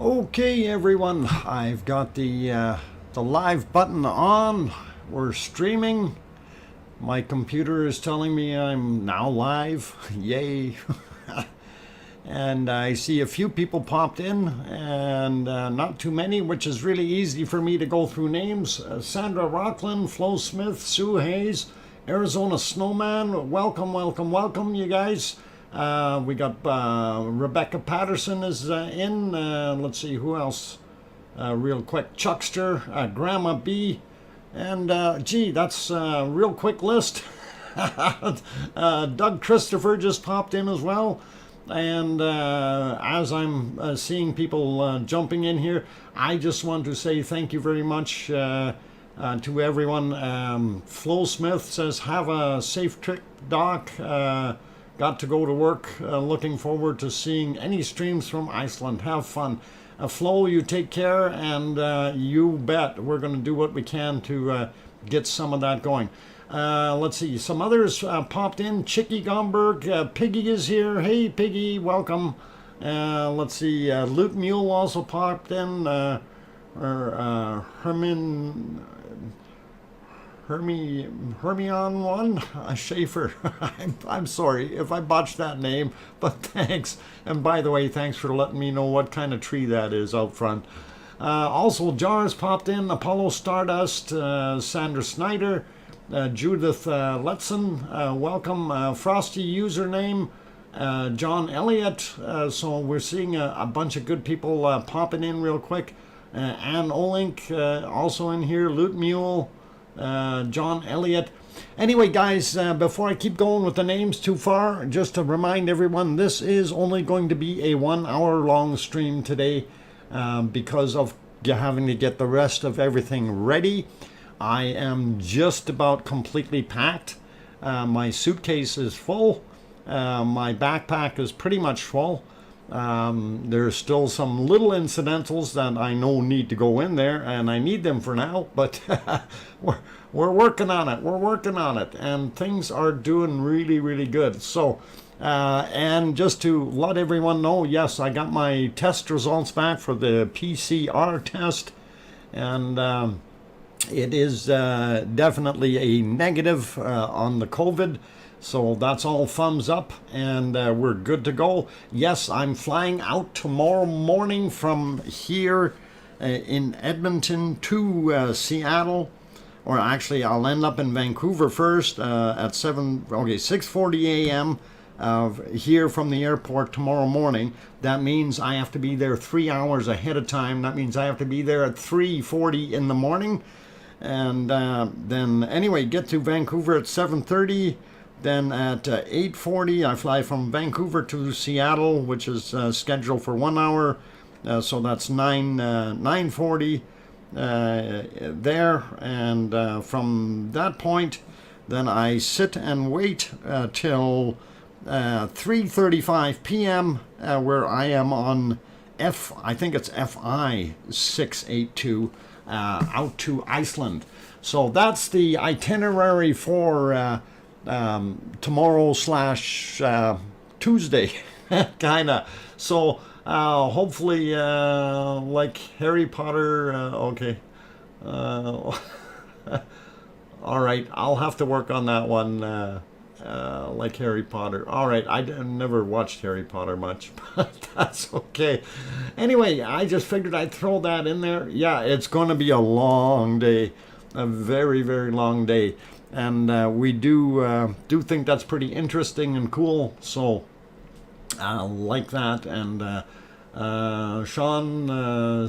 Okay, everyone, I've got the live button on. We're streaming. My computer is telling me I'm now live. Yay. And I see a few people popped in, and not too many, which is really easy for me to go through names. Sandra Rockland, Flo Smith, Sue Hayes, Arizona Snowman. Welcome, welcome, welcome, you guys. We got Rebecca Patterson is in. Let's see who else. Real quick, Chuckster, Grandma B, and gee, that's a real quick list. Doug Christopher just popped in as well. And as I'm seeing people jumping in here, I just want to say thank you very much to everyone. Flo Smith says, have a safe trip, Doc. Got to go to work. Looking forward to seeing any streams from Iceland. Have fun. Flo, you take care, and you bet we're going to do what we can to get some of that going. Let's see, some others popped in. Chicky Gomberg, Piggy is here. Hey, Piggy, welcome. Let's see, Loot Mule also popped in. Hermione one, Schaefer. I'm sorry if I botched that name, but thanks. And by the way, thanks for letting me know what kind of tree that is out front. Also, Jars popped in. Apollo Stardust, Sandra Snyder, Judith Letson, welcome. Frosty username, John Elliott. So we're seeing a bunch of good people popping in real quick. Ann Olink also in here. Loot Mule. John Elliott. Anyway, guys, before I keep going with the names too far, just to remind everyone, this is only going to be a 1 hour long stream today because of having to get the rest of everything ready. I am just about completely packed. My suitcase is full. My backpack is pretty much full. There's still some little incidentals that I know need to go in there, and I need them for now, but we're working on it. We're working on it, and things are doing really, really good. So, and just to let everyone know, yes, I got my test results back for the PCR test, and it is definitely a negative on the COVID. So that's all thumbs up, and we're good to go. Yes, I'm flying out tomorrow morning from here in Edmonton to Seattle, or actually I'll end up in Vancouver first at 6:40 a.m. Here from the airport tomorrow morning. That means I have to be there 3 hours ahead of time. That means I have to be there at 3:40 in the morning, and then anyway get to Vancouver at 7:30. Then at 8:40, I fly from Vancouver to Seattle, which is scheduled for 1 hour. So that's 9:40 there. And from that point, then I sit and wait till 3:35 p.m., where I am on I think it's FI 682, out to Iceland. So that's the itinerary for tomorrow / Tuesday, kind of. So hopefully like Harry Potter. Okay. All right, I'll have to work on that one, like Harry Potter. All right, I never watched Harry Potter much, but that's okay. Anyway, I just figured I'd throw that in there. Yeah, it's going to be a long day, a very, very long day. And we do think that's pretty interesting and cool, so like that. And Sean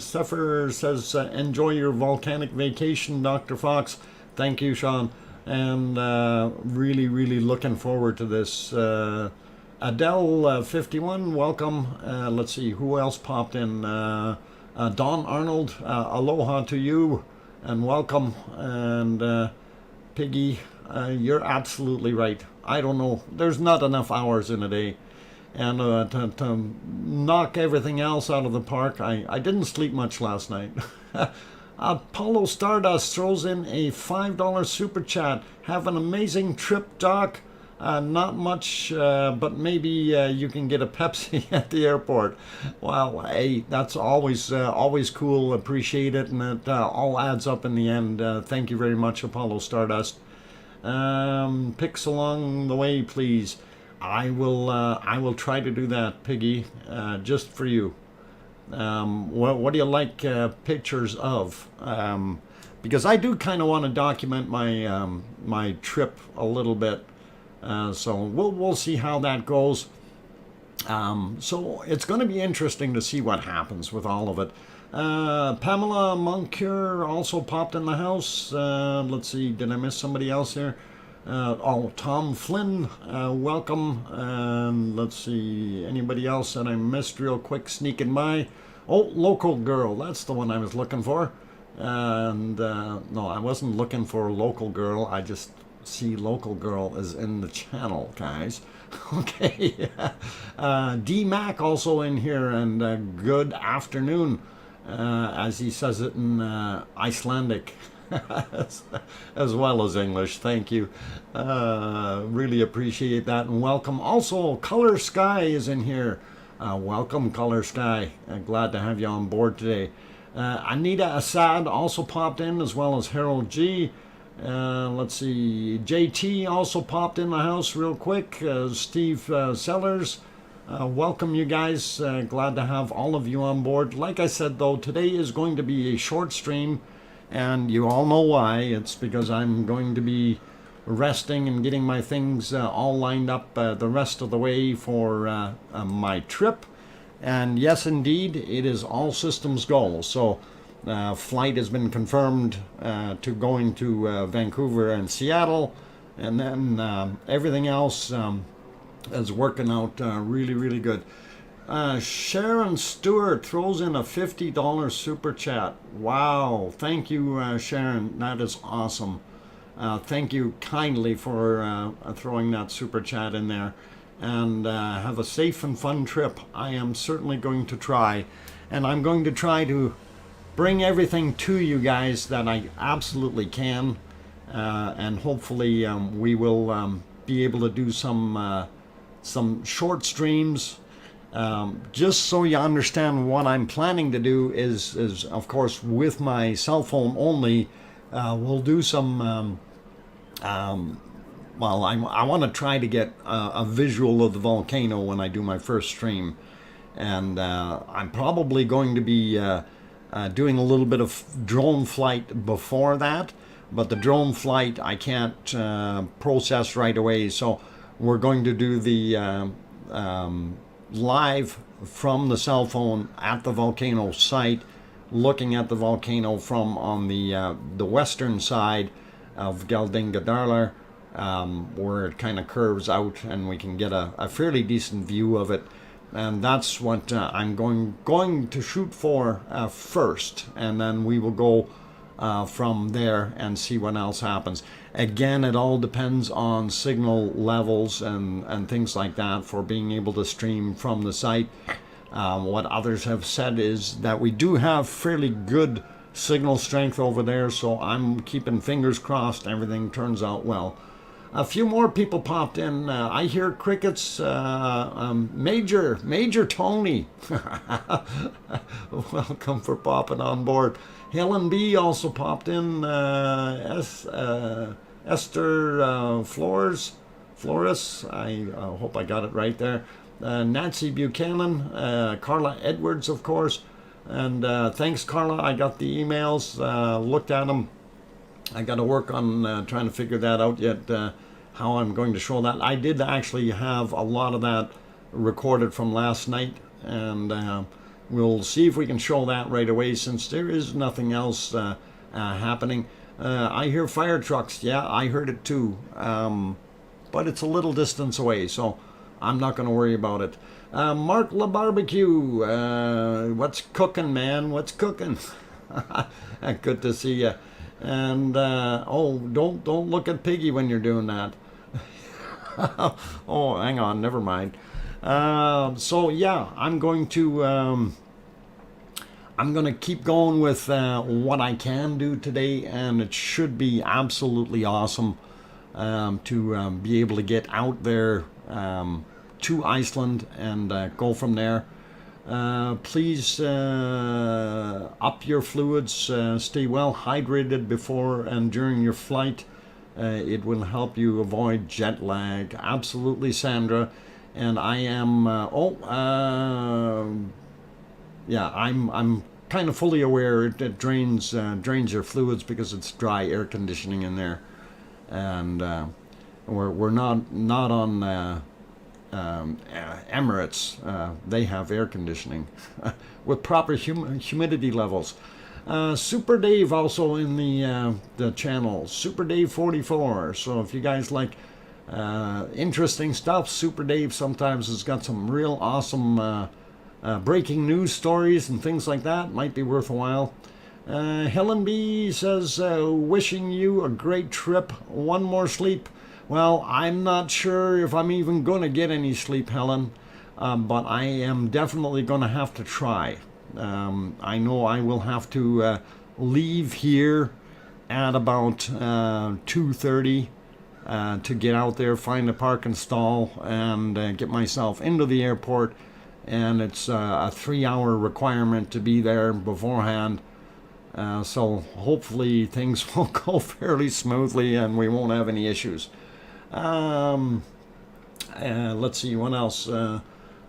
Seffer says, enjoy your volcanic vacation, Dr. Fox. Thank you, Sean. And really, really looking forward to this. Adele 51, welcome. Let's see, who else popped in? Don Arnold, aloha to you, and welcome. And Piggy, you're absolutely right. I don't know. There's not enough hours in a day. And to knock everything else out of the park, I didn't sleep much last night. Apollo Stardust throws in a $5 super chat. Have an amazing trip, Doc. Not much, but maybe you can get a Pepsi at the airport. Well, hey, that's always cool. Appreciate it, and it all adds up in the end. Thank you very much, Apollo Stardust. Picks along the way, please. I will try to do that, Piggy, just for you. What do you like pictures of? Because I do kind of want to document my my trip a little bit. So we'll see how that goes. So it's going to be interesting to see what happens with all of it. Pamela Moncure also popped in the house. Let's see, did I miss somebody else here? Oh, Tom Flynn, welcome. Let's see, anybody else that I missed real quick sneaking by? Oh, Local Girl, that's the one I was looking for. And no, I wasn't looking for Local Girl. I just see Local Girl is in the channel, guys. Okay. D Mac also in here, and good afternoon, as he says it in Icelandic as well as English. Thank you. Really appreciate that, and welcome. Also, Color Sky is in here. Welcome, Color Sky. Glad to have you on board today. Anita Assad also popped in, as well as Harold G. Let's see, JT also popped in the house real quick. Steve Sellers, welcome you guys. Glad to have all of you on board. Like I said, though, today is going to be a short stream, and you all know why. It's because I'm going to be resting and getting my things all lined up the rest of the way for my trip. And yes, indeed, it is all systems go. So flight has been confirmed to going to Vancouver and Seattle, and then everything else is working out really, really good. Sharon Stewart throws in a $50 super chat. Wow, thank you, Sharon. That is awesome. Thank you kindly for throwing that super chat in there. And have a safe and fun trip. I am certainly going to try, and I'm going to try to bring everything to you guys that I absolutely can, and hopefully we will be able to do some short streams. Just so you understand, what I'm planning to do is of course with my cell phone only. We'll do some well, I want to try to get a visual of the volcano when I do my first stream, and I'm probably going to be doing a little bit of drone flight before that, but the drone flight I can't process right away, so we're going to do the live from the cell phone at the volcano site, looking at the volcano from on the western side of Geldingadarlar, where it kind of curves out and we can get a fairly decent view of it. And that's what I'm going to shoot for first, and then we will go from there and see what else happens. Again, it all depends on signal levels and things like that for being able to stream from the site. What others have said is that we do have fairly good signal strength over there, so I'm keeping fingers crossed everything turns out well. A few more people popped in. I hear crickets. Major Tony. Welcome for popping on board. Helen B also popped in. Esther Flores. I hope I got it right there. Nancy Buchanan. Carla Edwards, of course. And thanks, Carla. I got the emails. Looked at them. I got to work on trying to figure that out yet, how I'm going to show that. I did actually have a lot of that recorded from last night, and we'll see if we can show that right away since there is nothing else happening. I hear fire trucks. Yeah, I heard it too, but it's a little distance away, so I'm not going to worry about it. Mark La Barbecue, what's cooking, man? What's cooking? Good to see you. And oh, don't look at Piggy when you're doing that. Oh, hang on, never mind. So yeah, I'm going to keep going with what I can do today, and it should be absolutely awesome. to be able to get out there to Iceland and go from there. Please up your fluids, stay well hydrated before and during your flight. It will help you avoid jet lag. Absolutely, Sandra. And I am, yeah, I'm kind of fully aware it drains your fluids because it's dry air conditioning in there. And we're not on Emirates. They have air conditioning with proper humidity levels. Super Dave also in the channel, Super Dave 44. So if you guys like interesting stuff, Super Dave sometimes has got some real awesome breaking news stories and things like that. Might be worth a while. Helen B says, wishing you a great trip. One more sleep. Well, I'm not sure if I'm even going to get any sleep, Helen, but I am definitely going to have to try. I know I will have to leave here at about 2:30 to get out there, find a parking stall, and get myself into the airport. And it's a 3-hour requirement to be there beforehand. So hopefully things will go fairly smoothly and we won't have any issues. Let's see, what else?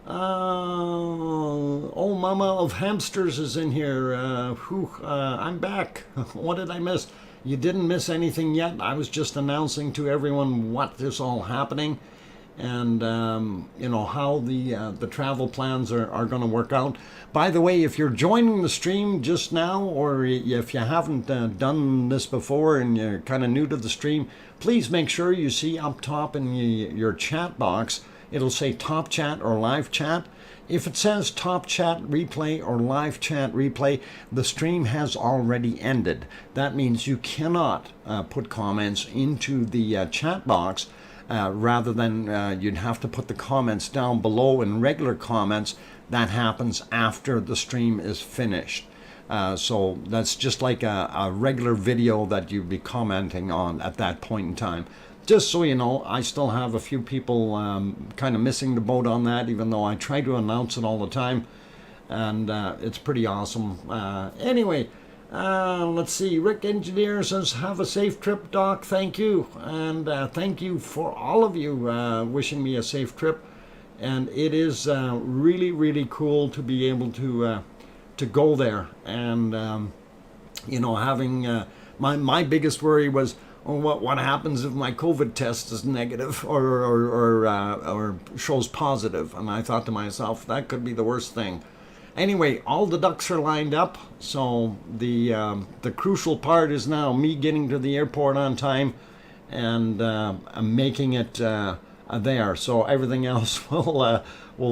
Oh, Mama of Hamsters is in here. I'm back. What did I miss? You didn't miss anything yet. I was just announcing to everyone what is all happening, and you know how the travel plans are going to work out. By the way, if you're joining the stream just now, or if you haven't done this before and you're kind of new to the stream, please make sure you see up top in your chat box, it'll say top chat or live chat. If it says top chat replay or live chat replay, the stream has already ended. That means you cannot put comments into the chat box. Rather than you'd have to put the comments down below in regular comments. That happens after the stream is finished. So that's just like a regular video that you'd be commenting on at that point in time. Just so you know, I still have a few people kind of missing the boat on that, even though I try to announce it all the time. And it's pretty awesome. Anyway, let's see. Rick Engineer says, have a safe trip, Doc. Thank you. And thank you for all of you wishing me a safe trip. And it is really, really cool to be able to go there. And, you know, having my biggest worry was, oh, what happens if my COVID test is negative or shows positive? And I thought to myself, that could be the worst thing. Anyway, all the ducks are lined up, so the crucial part is now me getting to the airport on time and making it there. So everything else will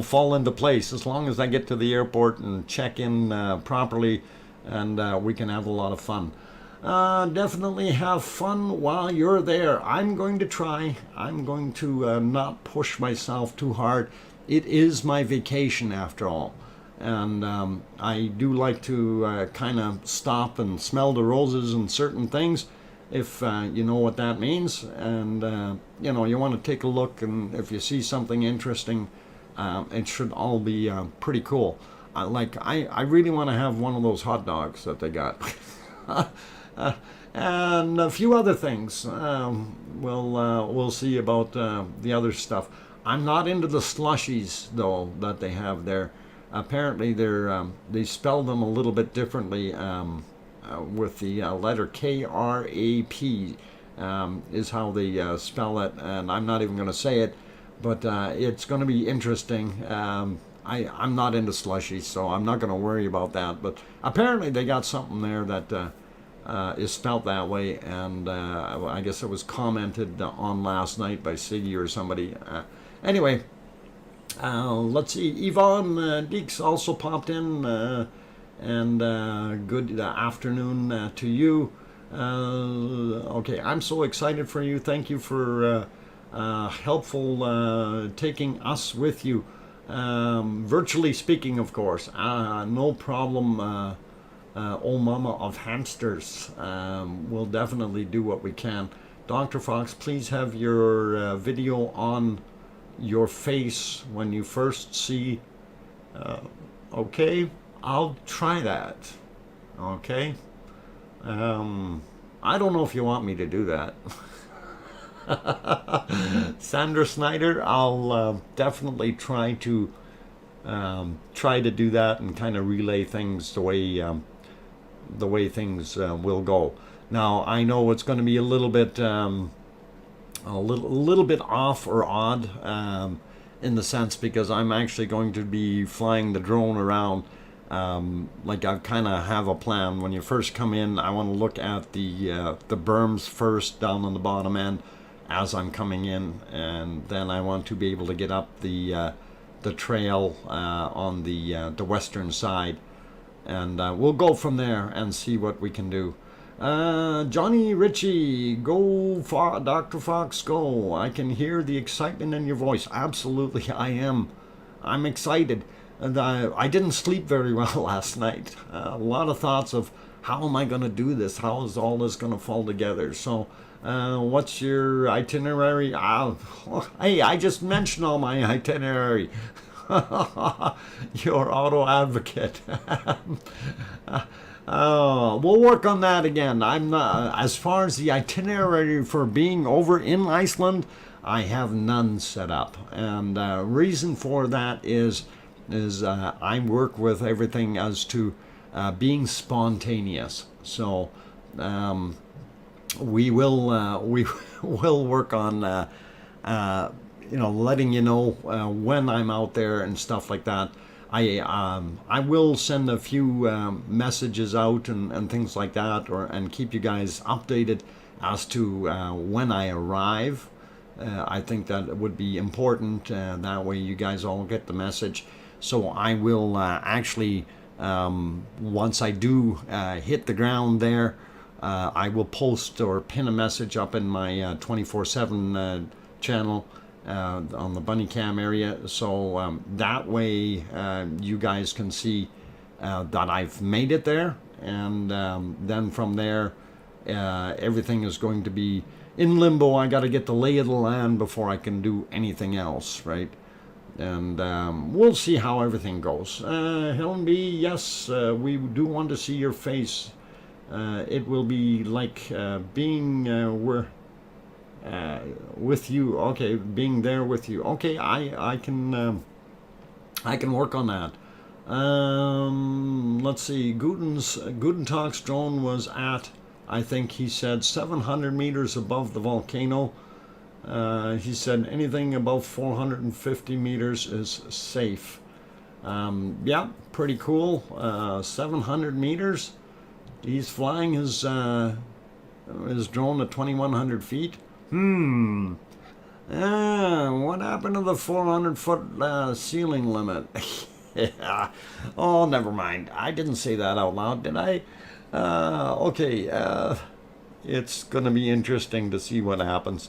fall into place as long as I get to the airport and check in properly, and we can have a lot of fun. Definitely have fun while you're there. I'm going to try. I'm going to not push myself too hard. It is my vacation after all. And I do like to kind of stop and smell the roses and certain things, if you know what that means. And, you know, you want to take a look, and if you see something interesting, it should all be pretty cool. I really want to have one of those hot dogs that they got. And a few other things. We'll see about the other stuff. I'm not into the slushies, though, that they have there. Apparently they spell them a little bit differently with the letter K-R-A-P is how they spell it, and I'm not even going to say it, but it's going to be interesting. I'm not into slushies, so I'm not going to worry about that, but apparently they got something there that is spelled that way, and I guess it was commented on last night by Siggy or somebody. Anyway, let's see, Yvonne Deeks also popped in, and good afternoon to you. Okay, I'm so excited for you. Thank you for helpful taking us with you. Virtually speaking, of course, no problem. Oh, Mama of Hamsters, we'll definitely do what we can Dr. Fox, please have your video on your face when you first see. Okay, I'll try that. Okay. I don't know if you want me to do that. Sandra Snyder, I'll definitely try to do that and kind of relay things the way things will go. Now I know it's going to be a little bit off or odd in the sense because I'm actually going to be flying the drone around. Like I kind of have a plan. When you first come in, I want to look at the berms first down on the bottom end as I'm coming in, and then I want to be able to get up the trail on the western side, and we'll go from there and see what we can do. Johnny Ritchie, go for Dr. Fox, go. I can hear the excitement in your voice. Absolutely, I am. I'm excited. And I didn't sleep very well last night. A lot of thoughts of how am I going to do this? How is all this going to fall together? So what's your itinerary? Hey, I just mentioned all my itinerary. Your auto advocate. We'll work on that again. I'm not, as far as the itinerary for being over in Iceland, I have none set up. And reason for that is I work with everything as to being spontaneous. So we will work on letting you know when I'm out there and stuff like that. I will send a few messages out and things like that, and keep you guys updated as to when I arrive. I think that would be important. That way you guys all get the message. So I will actually, once I do hit the ground there, I will post or pin a message up in my 24/7 channel on the bunny cam area. So that way you guys can see that I've made it there. And then from there, everything is going to be in limbo. I got to get the lay of the land before I can do anything else, right? And we'll see how everything goes. Helen B, yes, we do want to see your face. It will be like being with you. Okay, being there with you. Okay, I can work on that. Let's see. Gutentag's drone was at, I think he said, 700 meters above the volcano. He said anything above 450 meters is safe. Yeah, pretty cool. 700 meters. He's flying his drone at 2,100 feet. What happened to the 400-foot ceiling limit? Yeah. Oh, never mind. I didn't say that out loud, did I? Okay. It's going to be interesting to see what happens.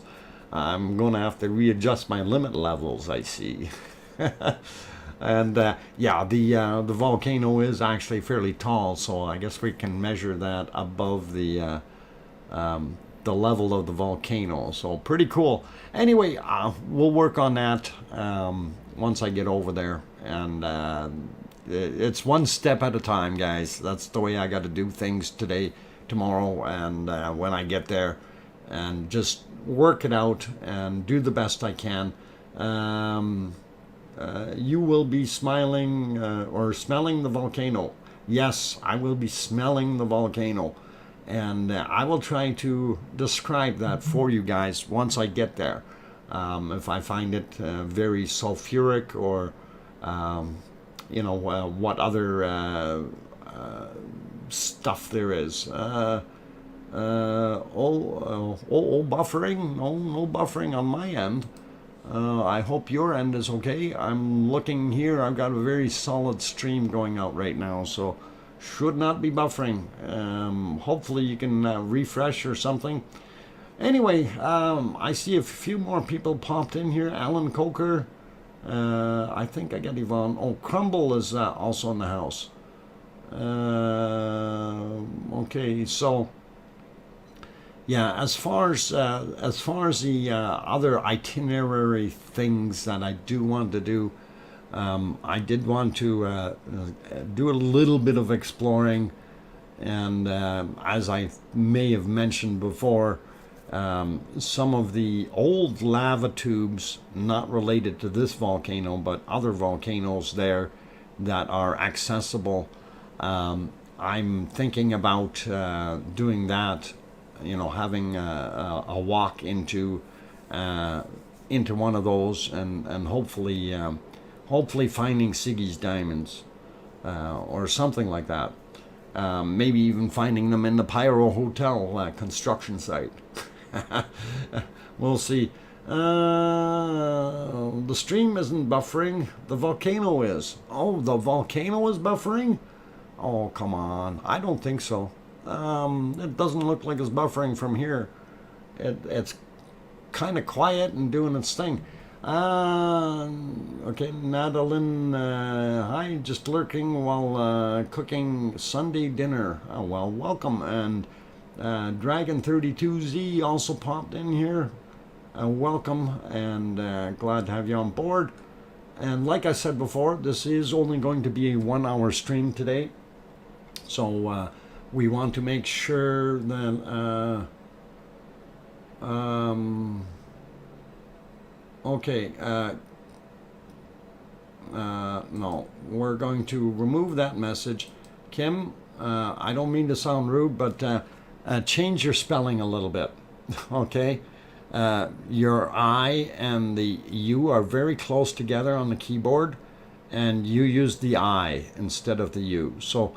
I'm going to have to readjust my limit levels, I see. And yeah, the volcano is actually fairly tall, so I guess we can measure that above the level of the volcano. So pretty cool. Anyway, we'll work on that once I get over there. And it's one step at a time, guys. That's the way I got to do things today, tomorrow, and when I get there, and just work it out and do the best I can. You will be smiling or smelling the volcano. Yes, I will be smelling the volcano, and I will try to describe that for you guys once I get there. If I find it very sulfuric, or what other stuff there is. Buffering? No buffering on my end. I hope your end is okay. I'm looking here. I've got a very solid stream going out right now, so should not be buffering. Hopefully you can refresh or something. Anyway, I see a few more people popped in here. Alan Coker. I think I got Yvonne. Oh, Crumble is also in the house. Okay, so Yeah, as far as the other itinerary things that I do want to do, I did want to do a little bit of exploring, and as I may have mentioned before, some of the old lava tubes, not related to this volcano, but other volcanoes there that are accessible. I'm thinking about doing that, you know, having a walk into one of those, and hopefully finding Siggy's diamonds or something like that. Maybe even finding them in the Pyro Hotel construction site. We'll see. The stream isn't buffering. The volcano is. Oh, the volcano is buffering? Oh, come on. I don't think so. It doesn't look like it's buffering from here. It's kind of quiet and doing its thing. Okay, Madeline, hi, just lurking while cooking Sunday dinner. Oh, well, welcome. And Dragon32Z also popped in here. Welcome, and glad to have you on board. And like I said before, this is only going to be a 1 hour stream today. So we want to make sure that okay, no, we're going to remove that message. Kim, I don't mean to sound rude, but change your spelling a little bit, okay? Your I and the U are very close together on the keyboard, and you use the I instead of the U. So,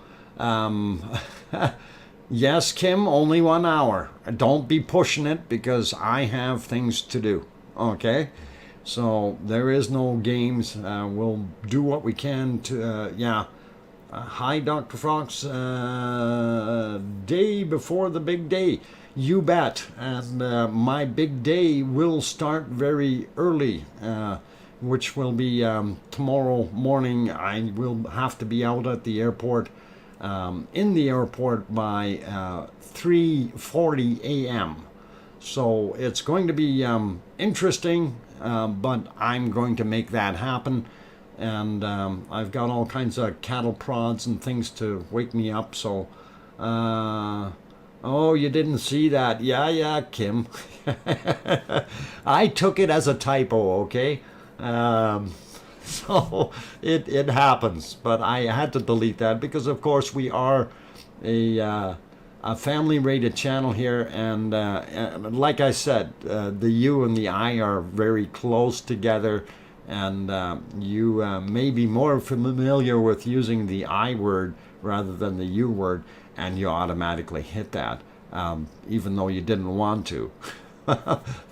yes, Kim, only 1 hour. Don't be pushing it because I have things to do, okay? So there is no games. We'll do what we can to, yeah. Hi, Dr. Fox. Day before the big day. You bet. And my big day will start very early, which will be tomorrow morning. I will have to be out at the airport, in the airport by 3:40 a.m. So it's going to be interesting, but I'm going to make that happen. And I've got all kinds of cattle prods and things to wake me up. So, oh, you didn't see that? Yeah, Kim. I took it as a typo, okay? So it happens, but I had to delete that because, of course, we are a family-rated channel here, and like I said, the U and the I are very close together, and you may be more familiar with using the I word rather than the U word, and you automatically hit that, even though you didn't want to,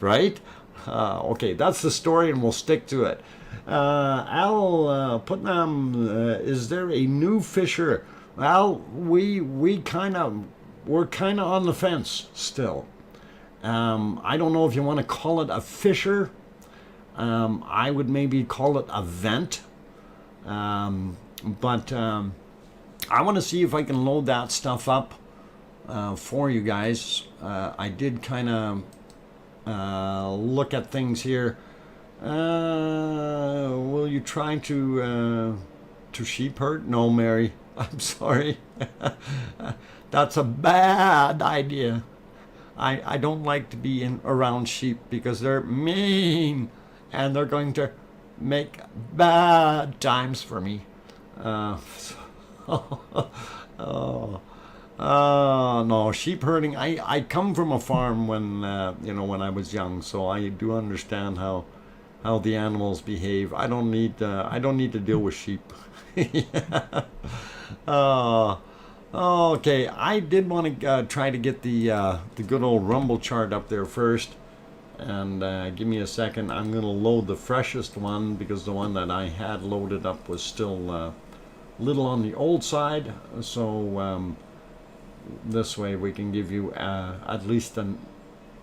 right? Okay, that's the story, and we'll stick to it. Al Putnam, is there a new fisher? Well, we're kind of on the fence still. I don't know if you want to call it a fisher. I would maybe call it a vent. But I want to see if I can load that stuff up for you guys. I did kind of look at things here. Will you try to sheep herd? No, Mary. I'm sorry. That's a bad idea. I don't like to be around sheep because they're mean and they're going to make bad times for me. No, sheep herding. I come from a farm when when I was young, so I do understand how the animals behave. I don't need to deal with sheep. Okay, I did want to try to get the good old rumble chart up there first, and give me a second. I'm going to load the freshest one because the one that I had loaded up was still a little on the old side. So this way we can give you at least an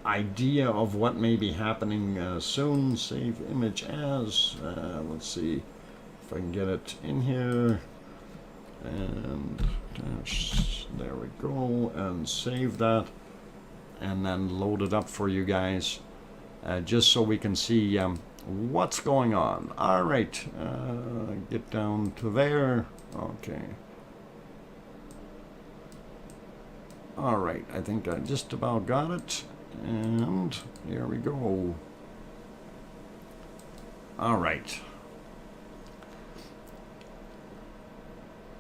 idea of what may be happening soon. Save image as. Let's see if I can get it in here. And there we go, and save that. and then load it up for you guys, just so we can see what's going on. All right, get down to there. Okay. All right, I think I just about got it, and here we go. All right.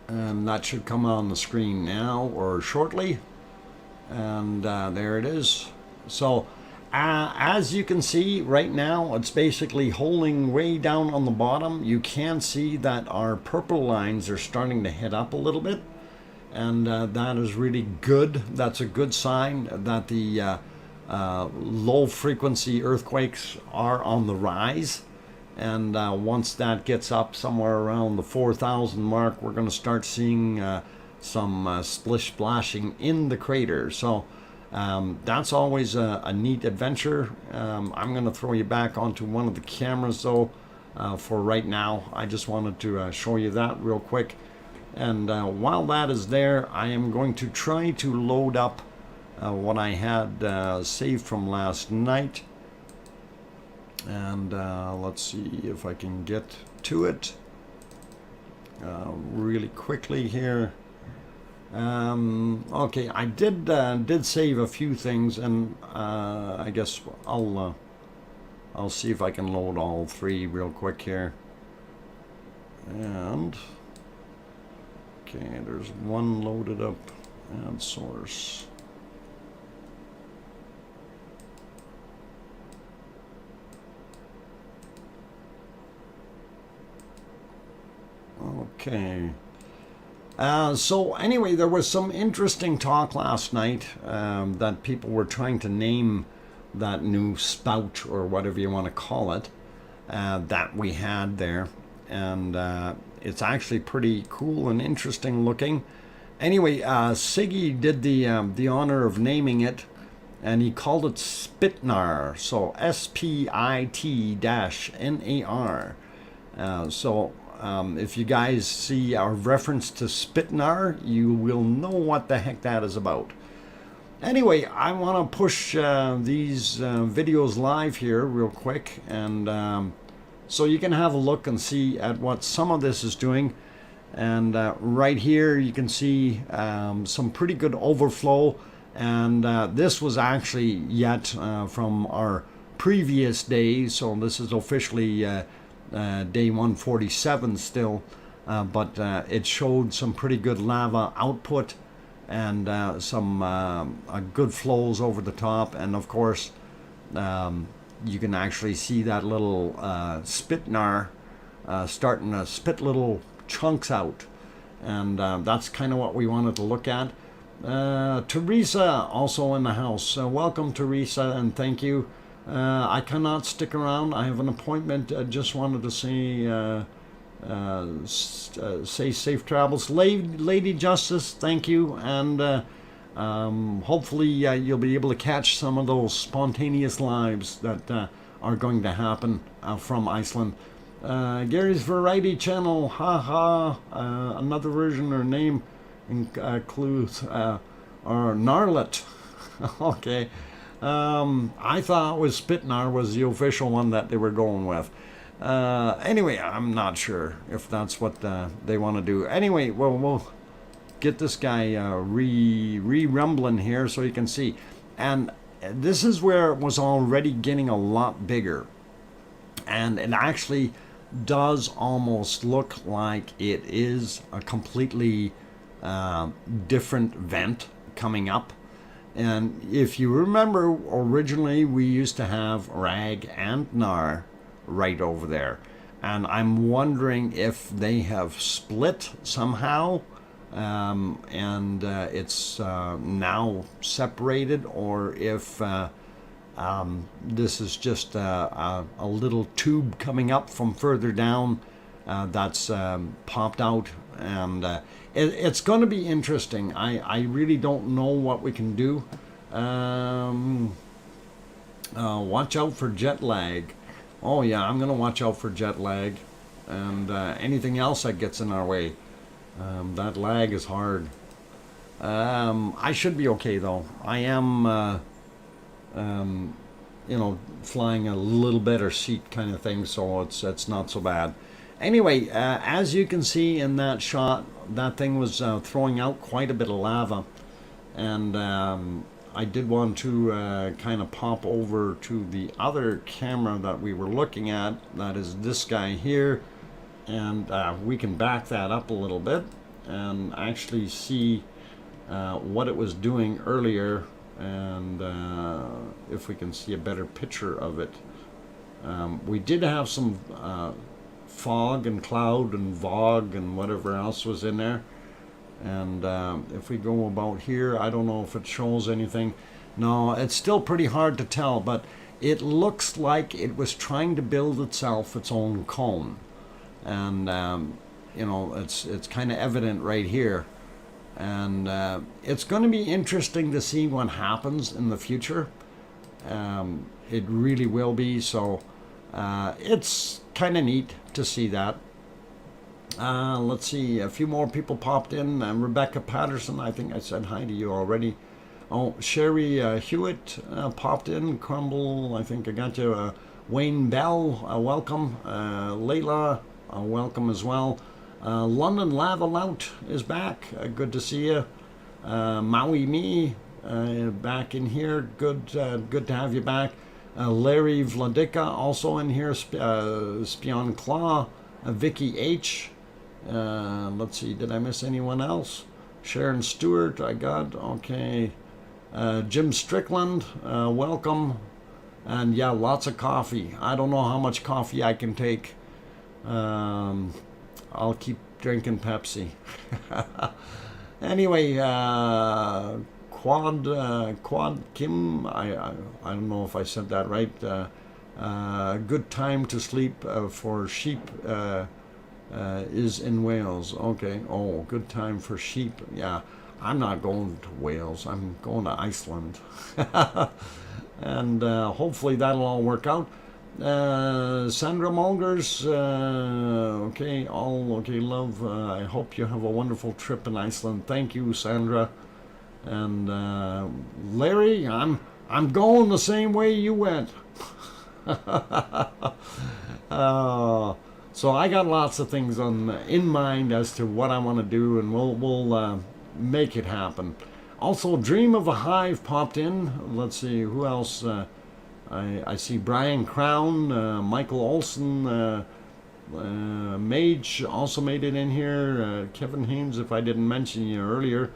And that should come on the screen now or shortly. And there it is. So as you can see right now, it's basically holding way down on the bottom. You can see that our purple lines are starting to head up a little bit. And that is really good. That's a good sign that the low frequency earthquakes are on the rise. And once that gets up somewhere around the 4,000 mark, we're going to start seeing some splish splashing in the crater. So that's always a neat adventure. I'm going to throw you back onto one of the cameras though for right now. I just wanted to show you that real quick. And while that is there, I am going to try to load up what I had saved from last night. And let's see if I can get to it really quickly here. Okay, I did save a few things, and I guess I'll see if I can load all three real quick here. And okay, there's one loaded up, and source. Okay. So anyway, there was some interesting talk last night that people were trying to name that new spout, or whatever you want to call it, that we had there. And it's actually pretty cool and interesting looking. Anyway, Siggy did the honor of naming it, and he called it Spitnar. So SPIT-NAR. So if you guys see our reference to Spitnar, you will know what the heck that is about. Anyway, I want to push these videos live here real quick, and so you can have a look and see at what some of this is doing. And right here you can see some pretty good overflow, and this was actually yet from our previous day, so this is officially day 147 still, but it showed some pretty good lava output and some good flows over the top. And of course you can actually see that little Spitnar starting to spit little chunks out, and that's kind of what we wanted to look at. Teresa also in the house. Welcome, Teresa, and thank you. I cannot stick around. I have an appointment. I just wanted to say safe travels. Lady Justice, thank you. And hopefully you'll be able to catch some of those spontaneous lives that are going to happen from Iceland. Gary's Variety Channel, haha. Another version or name includes or Narlet. Okay. I thought was Spitnar was the official one that they were going with. Anyway, I'm not sure if that's what they want to do. Anyway, well, we'll get this guy re-rumbling here so you can see. And this is where it was already getting a lot bigger. And it actually does almost look like it is a completely different vent coming up. And if you remember, originally we used to have Rag and Nar right over there. And I'm wondering if they have split somehow, and it's now separated, or if this is just a little tube coming up from further down that's popped out. And it's going to be interesting. I really don't know what we can do. Watch out for jet lag. Oh yeah, I'm going to watch out for jet lag. And anything else that gets in our way. That lag is hard. I should be okay though. I am you know, flying a little better seat kind of thing, so it's not so bad. Anyway, as you can see in that shot, that thing was throwing out quite a bit of lava, and I did want to kind of pop over to the other camera that we were looking at, that is this guy here, and we can back that up a little bit and actually see what it was doing earlier, and if we can see a better picture of it. We did have some fog and cloud and fog and whatever else was in there, and if we go about here, I don't know if it shows anything. No, it's still pretty hard to tell, but it looks like it was trying to build itself its own cone, and you know, it's kind of evident right here, and it's going to be interesting to see what happens in the future. It really will be. So it's kind of neat to see that. Let's see, a few more people popped in. Rebecca Patterson, I think I said hi to you already. Oh, Sherry Hewitt popped in. Crumble, I think I got you. Wayne Bell, welcome. Layla, welcome as well. London Lava Lout is back. Good to see you. Maui Me, back in here. Good to have you back. Larry Vladika also in here. Spion Claw. Vicky H. Let's see, did I miss anyone else? Sharon Stewart, I got. Okay. Jim Strickland, welcome. And yeah, lots of coffee. I don't know how much coffee I can take. I'll keep drinking Pepsi. Anyway, Quad Kim, I don't know if I said that right. Good time to sleep for sheep is in Wales. Okay. Oh, good time for sheep. Yeah, I'm not going to Wales. I'm going to Iceland. And hopefully that'll all work out. Sandra Mulgers, okay, all okay, love. I hope you have a wonderful trip in Iceland. Thank you, Sandra. And Larry, I'm going the same way you went. So I got lots of things in mind as to what I want to do, and we'll make it happen. Also, Dream of a Hive popped in. Let's see who else. I see Brian Crown, Michael Olson, Mage also made it in here. Kevin Haynes, if I didn't mention you earlier.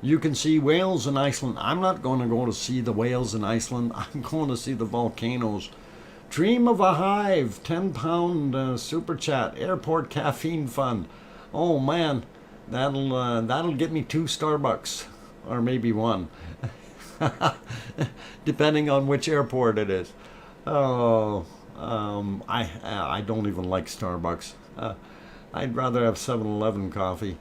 You can see whales in Iceland. I'm not going to go to see the whales in Iceland. I'm going to see the volcanoes. Dream of a Hive, £10 super chat. Airport caffeine fund. Oh man, that'll get me 2 Starbucks. Or maybe 1, depending on which airport it is. Oh, I don't even like Starbucks. I'd rather have 7-Eleven coffee.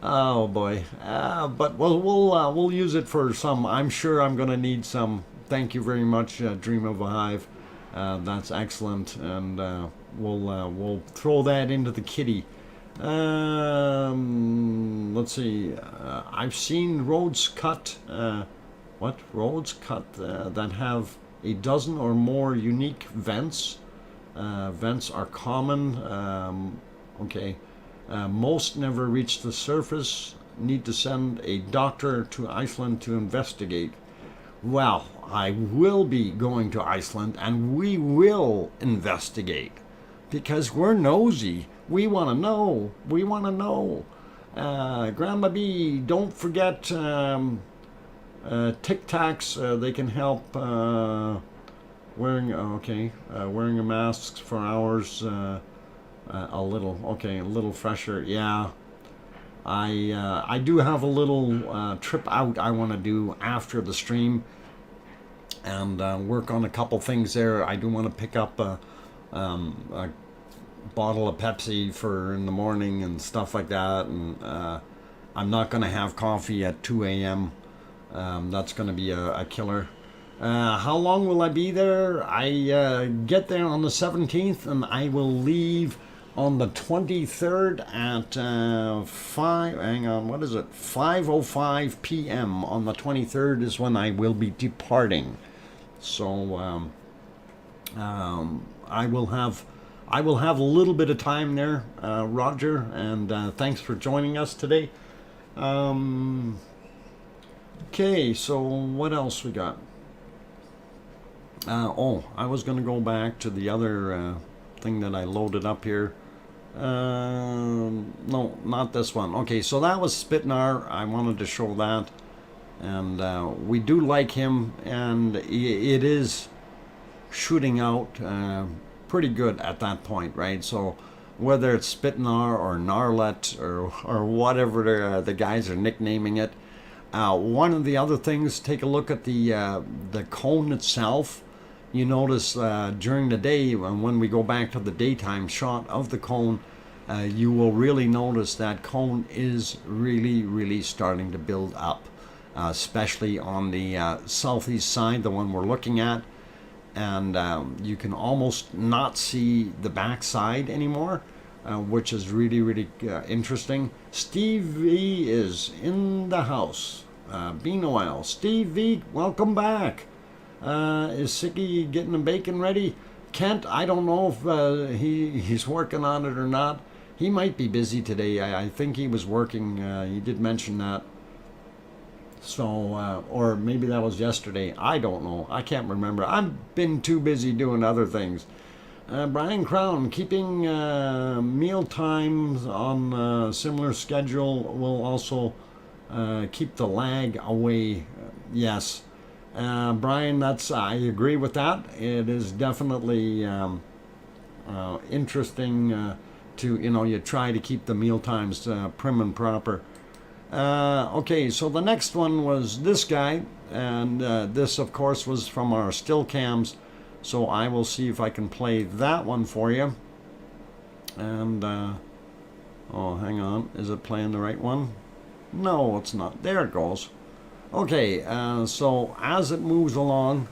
Oh boy, but we'll use it for some. I'm sure I'm going to need some. Thank you very much, Dream of a Hive. That's excellent, and we'll throw that into the kitty. Let's see. I've seen roads cut. Roads cut that have a dozen or more unique vents. Vents are common. Okay. Most never reach the surface. Need to send a doctor to Iceland to investigate. Well, I will be going to Iceland, and we will investigate, because we're nosy. We want to know. We want to know. Grandma B, don't forget Tic Tacs. They can help wearing a mask for hours. A little fresher. Yeah. I do have a little trip out I want to do after the stream, and work on a couple things there. I do want to pick up a bottle of Pepsi for in the morning and stuff like that, and I'm not going to have coffee at 2 a.m. That's going to be a killer. How long will I be there? I get there on the 17th, and I will leave on the 23rd at 5:05 p.m. on the 23rd is when I will be departing. So I will have a little bit of time there, Roger, and thanks for joining us today. Okay, so what else we got? I was going to go back to the other thing that I loaded up here. No, not this one. Okay, so that was Spitnar. I wanted to show that. And we do like him, and it is shooting out pretty good at that point, right? So whether it's Spitnar or Narlet or whatever the guys are nicknaming it. One of the other things, take a look at the cone itself. You notice during the day, when we go back to the daytime shot of the cone, you will really notice that cone is really starting to build up, especially on the southeast side, the one we're looking at. And you can almost not see the back side anymore, which is really interesting. Steve V is in the house. Bean Oil. Steve V, welcome back. Is Sicky getting the bacon ready? Kent, I don't know if he's working on it or not. He might be busy today. I think he was working. He did mention that. So, or maybe that was yesterday. I don't know. I can't remember. I've been too busy doing other things. Brian Crown, keeping meal times on a similar schedule will also keep the lag away. Yes. Brian, I agree with that. It is definitely interesting to, you try to keep the meal times prim and proper. Okay, so the next one was this guy, and this, of course, was from our still cams. So I will see if I can play that one for you. And, oh, hang on. Is it playing the right one? No, it's not. There it goes. Okay, so as it moves along,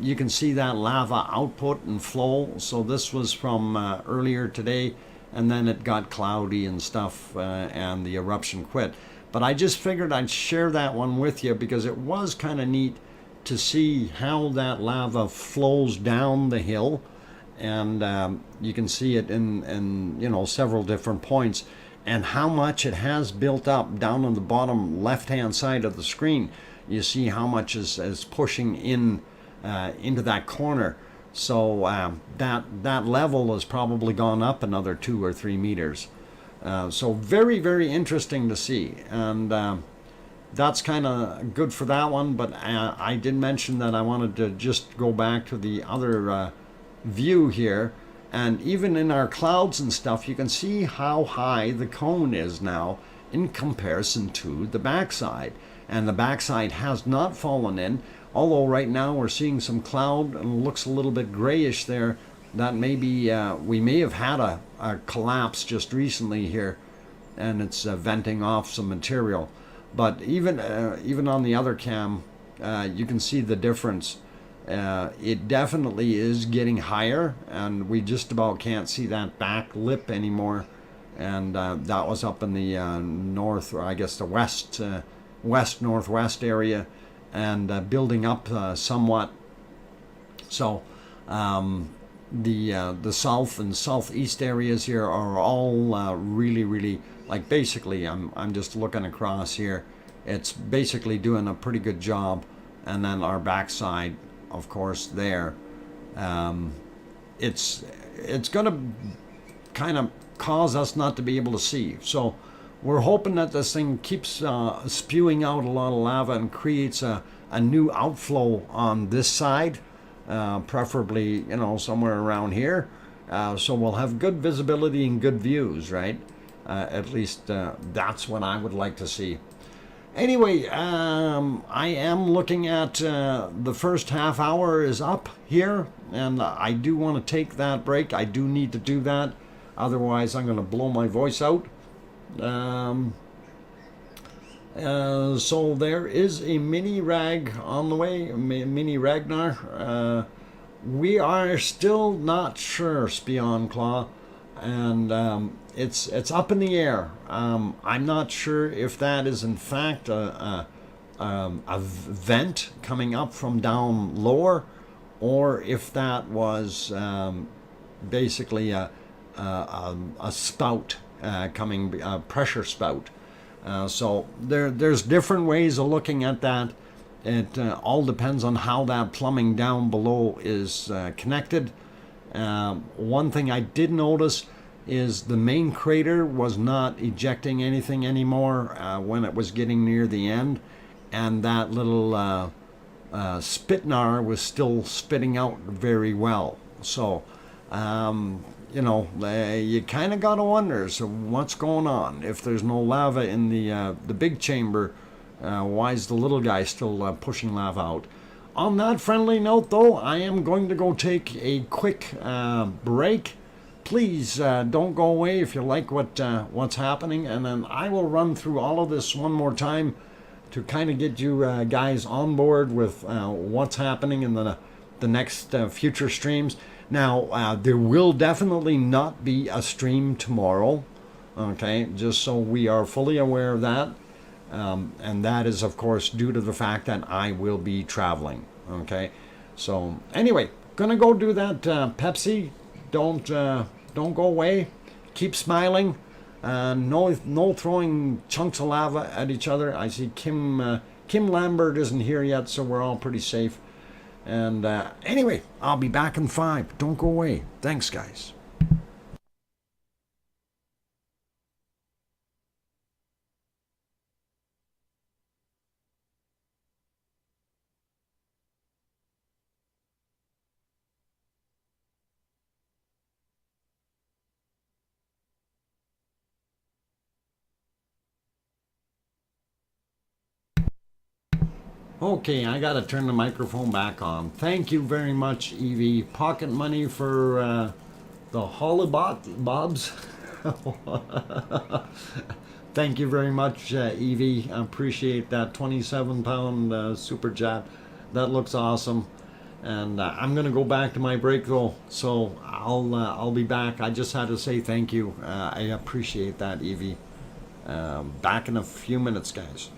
you can see that lava output and flow. So this was from earlier today, and then it got cloudy and stuff, and the eruption quit. But I just figured I'd share that one with you because it was kind of neat to see how that lava flows down the hill, and you can see it in several different points, and how much it has built up down on the bottom left-hand side of the screen. You see how much is pushing in into that corner. So that level has probably gone up another 2 or 3 meters. So very interesting to see, and that's kind of good for that one. But I did mention that I wanted to just go back to the other view here. And even in our clouds and stuff, you can see how high the cone is now in comparison to the backside. And the backside has not fallen in, although right now we're seeing some cloud and it looks a little bit grayish there. That may be, we may have had a collapse just recently here, and it's venting off some material. But even on the other cam, you can see the difference. It definitely is getting higher, and we just about can't see that back lip anymore. And that was up in the north, or I guess the west northwest area, and building up somewhat. So the south and southeast areas here are all really like, basically I'm just looking across here. It's basically doing a pretty good job, and then our backside, of course, there, it's going to kind of cause us not to be able to see. So we're hoping that this thing keeps spewing out a lot of lava and creates a new outflow on this side, preferably somewhere around here, so we'll have good visibility and good views, right? At least that's what I would like to see. Anyway, I am looking at the first half hour is up here, and I do want to take that break. I do need to do that, otherwise I'm going to blow my voice out. So there is a mini rag on the way, mini Ragnar. We are still not sure, Spion Claw, and it's up in the air. I'm not sure if that is in fact a vent coming up from down lower, or if that was basically a spout coming, a pressure spout. So there's different ways of looking at that. It all depends on how that plumbing down below is connected. One thing I did notice is the main crater was not ejecting anything anymore when it was getting near the end, and that little Spitnar was still spitting out very well. So, you kind of got to wonder, so what's going on? If there's no lava in the big chamber, why is the little guy still pushing lava out? On that friendly note, though, I am going to go take a quick break. Please don't go away if you like what's happening, and then I will run through all of this one more time to kind of get you guys on board with what's happening in the next future streams. Now, there will definitely not be a stream tomorrow, okay, just so we are fully aware of that. And that is, of course, due to the fact that I will be traveling, okay? So, anyway, gonna go do that Pepsi. Don't go away. Keep smiling. No throwing chunks of lava at each other. I see Kim Lambert isn't here yet, so we're all pretty safe. And anyway, I'll be back in 5. Don't go away. Thanks, guys. Okay, I got to turn the microphone back on. Thank you very much, Evie. Pocket money for the Hollybot Bobs. Thank you very much, Evie. I appreciate that 27-pound super chat. That looks awesome. And I'm gonna go back to my break though, so I'll be back. I just had to say thank you. I appreciate that, Evie. Back in a few minutes, guys.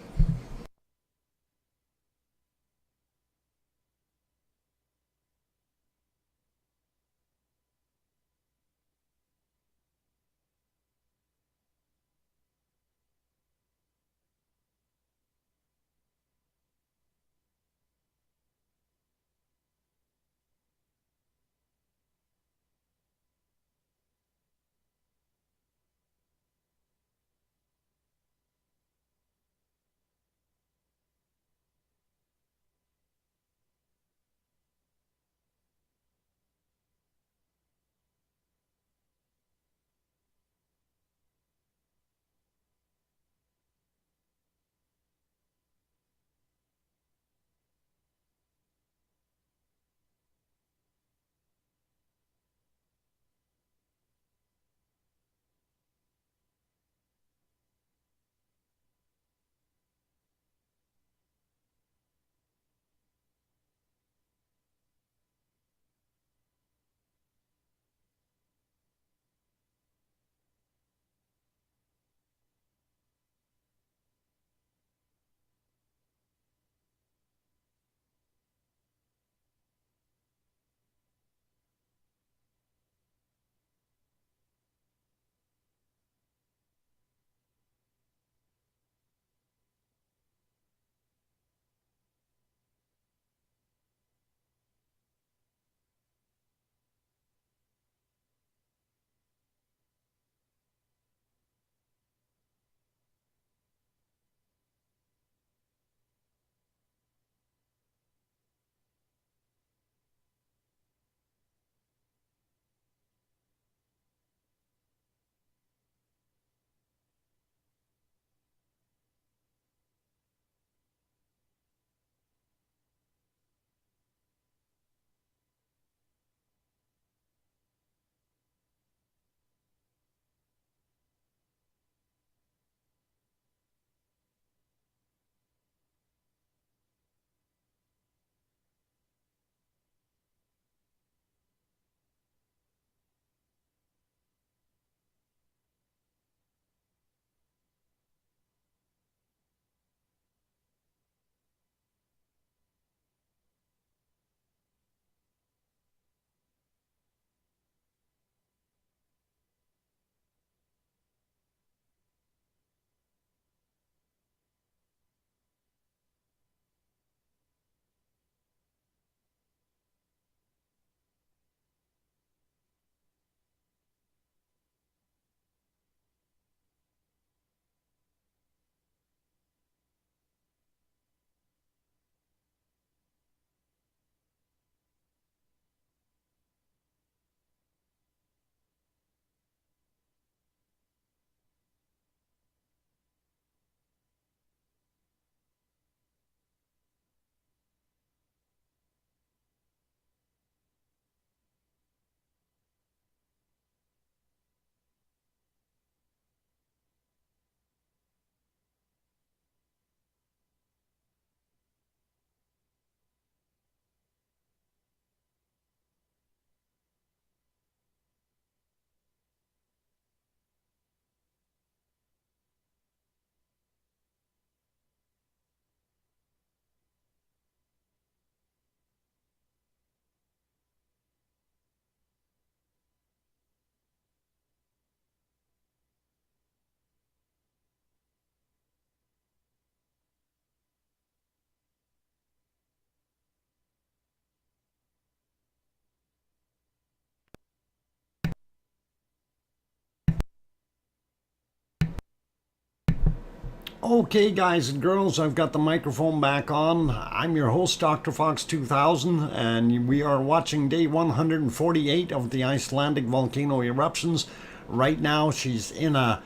Okay, guys and girls, I've got the microphone back on. I'm your host, DrFox2000, and we are watching day 148 of the Icelandic volcano eruptions. Right now, she's in a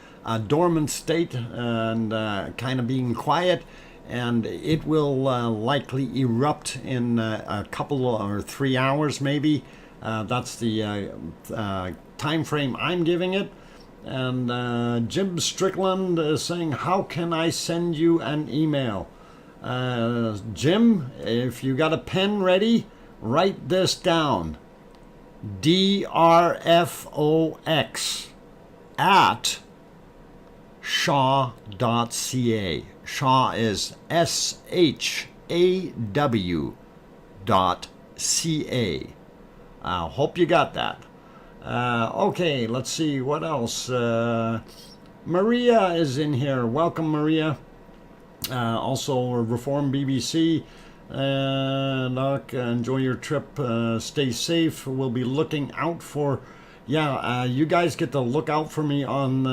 dormant state and kind of being quiet, and it will likely erupt in a couple or 3 hours, maybe. That's the time frame I'm giving it. And Jim Strickland is saying, how can I send you an email? Jim, if you got a pen ready, write this down. DrFox at shaw.ca. Shaw is SHAW.ca. Hope you got that. Okay, let's see what else. Maria is in here. Welcome, Maria. Also, Reform BBC. Doc, enjoy your trip. Stay safe. We'll be looking out for. You guys get to look out for me on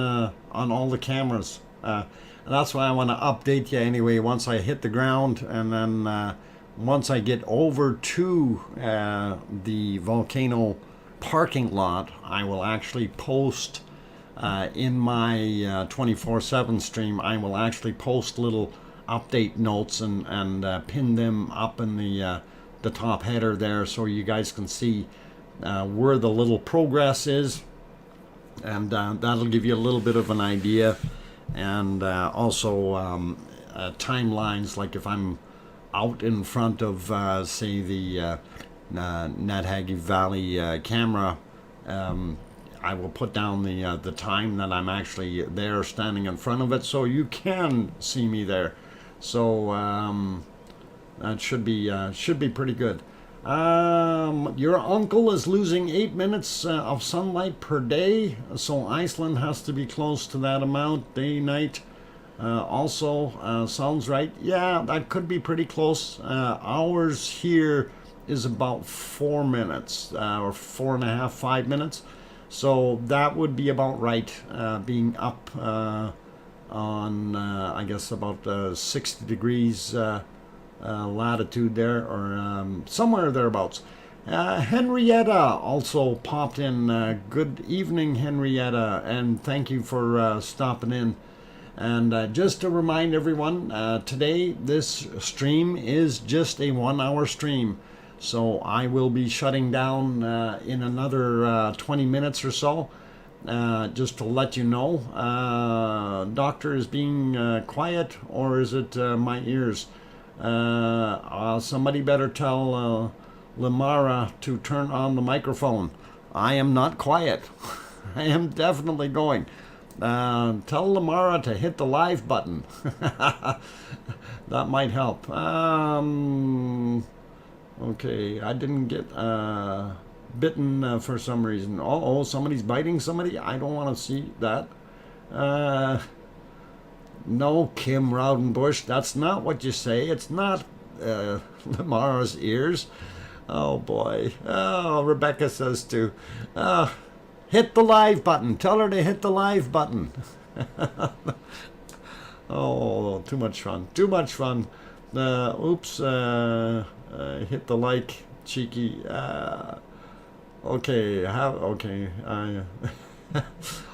all the cameras. That's why I want to update you anyway. Once I hit the ground, and then once I get over to the volcano parking lot, I will actually post in my 24/7 stream. I will actually post little update notes and pin them up in the top header there, so you guys can see where the little progress is, and that'll give you a little bit of an idea, and also timelines, like if I'm out in front of say the Nethagi Valley camera, I will put down the time that I'm actually there standing in front of it, so you can see me there. So that should be pretty good. Your uncle is losing 8 minutes of sunlight per day, so Iceland has to be close to that amount, day, night. Also, sounds right. Yeah, that could be pretty close. Ours here is about 4 minutes, or 4.5, 5 minutes. So that would be about right, being up on, I guess, about 60 degrees latitude there, or somewhere thereabouts. Henrietta also popped in. Good evening, Henrietta, and thank you for stopping in. And just to remind everyone, today this stream is just a 1-hour stream. So I will be shutting down in another 20 minutes or so, just to let you know. Doctor is being quiet, or is it my ears? Somebody better tell Lamara to turn on the microphone. I am not quiet. I am definitely going. Tell Lamara to hit the live button. That might help. Okay, I didn't get bitten for some reason. Oh, somebody's biting somebody? I don't want to see that. No, Kim Raudenbush, that's not what you say. It's not Lamara's ears. Oh, boy. Oh, Rebecca says to hit the live button. Tell her to hit the live button. Oh, too much fun. Too much fun. Oops. Hit the like, cheeky. Okay,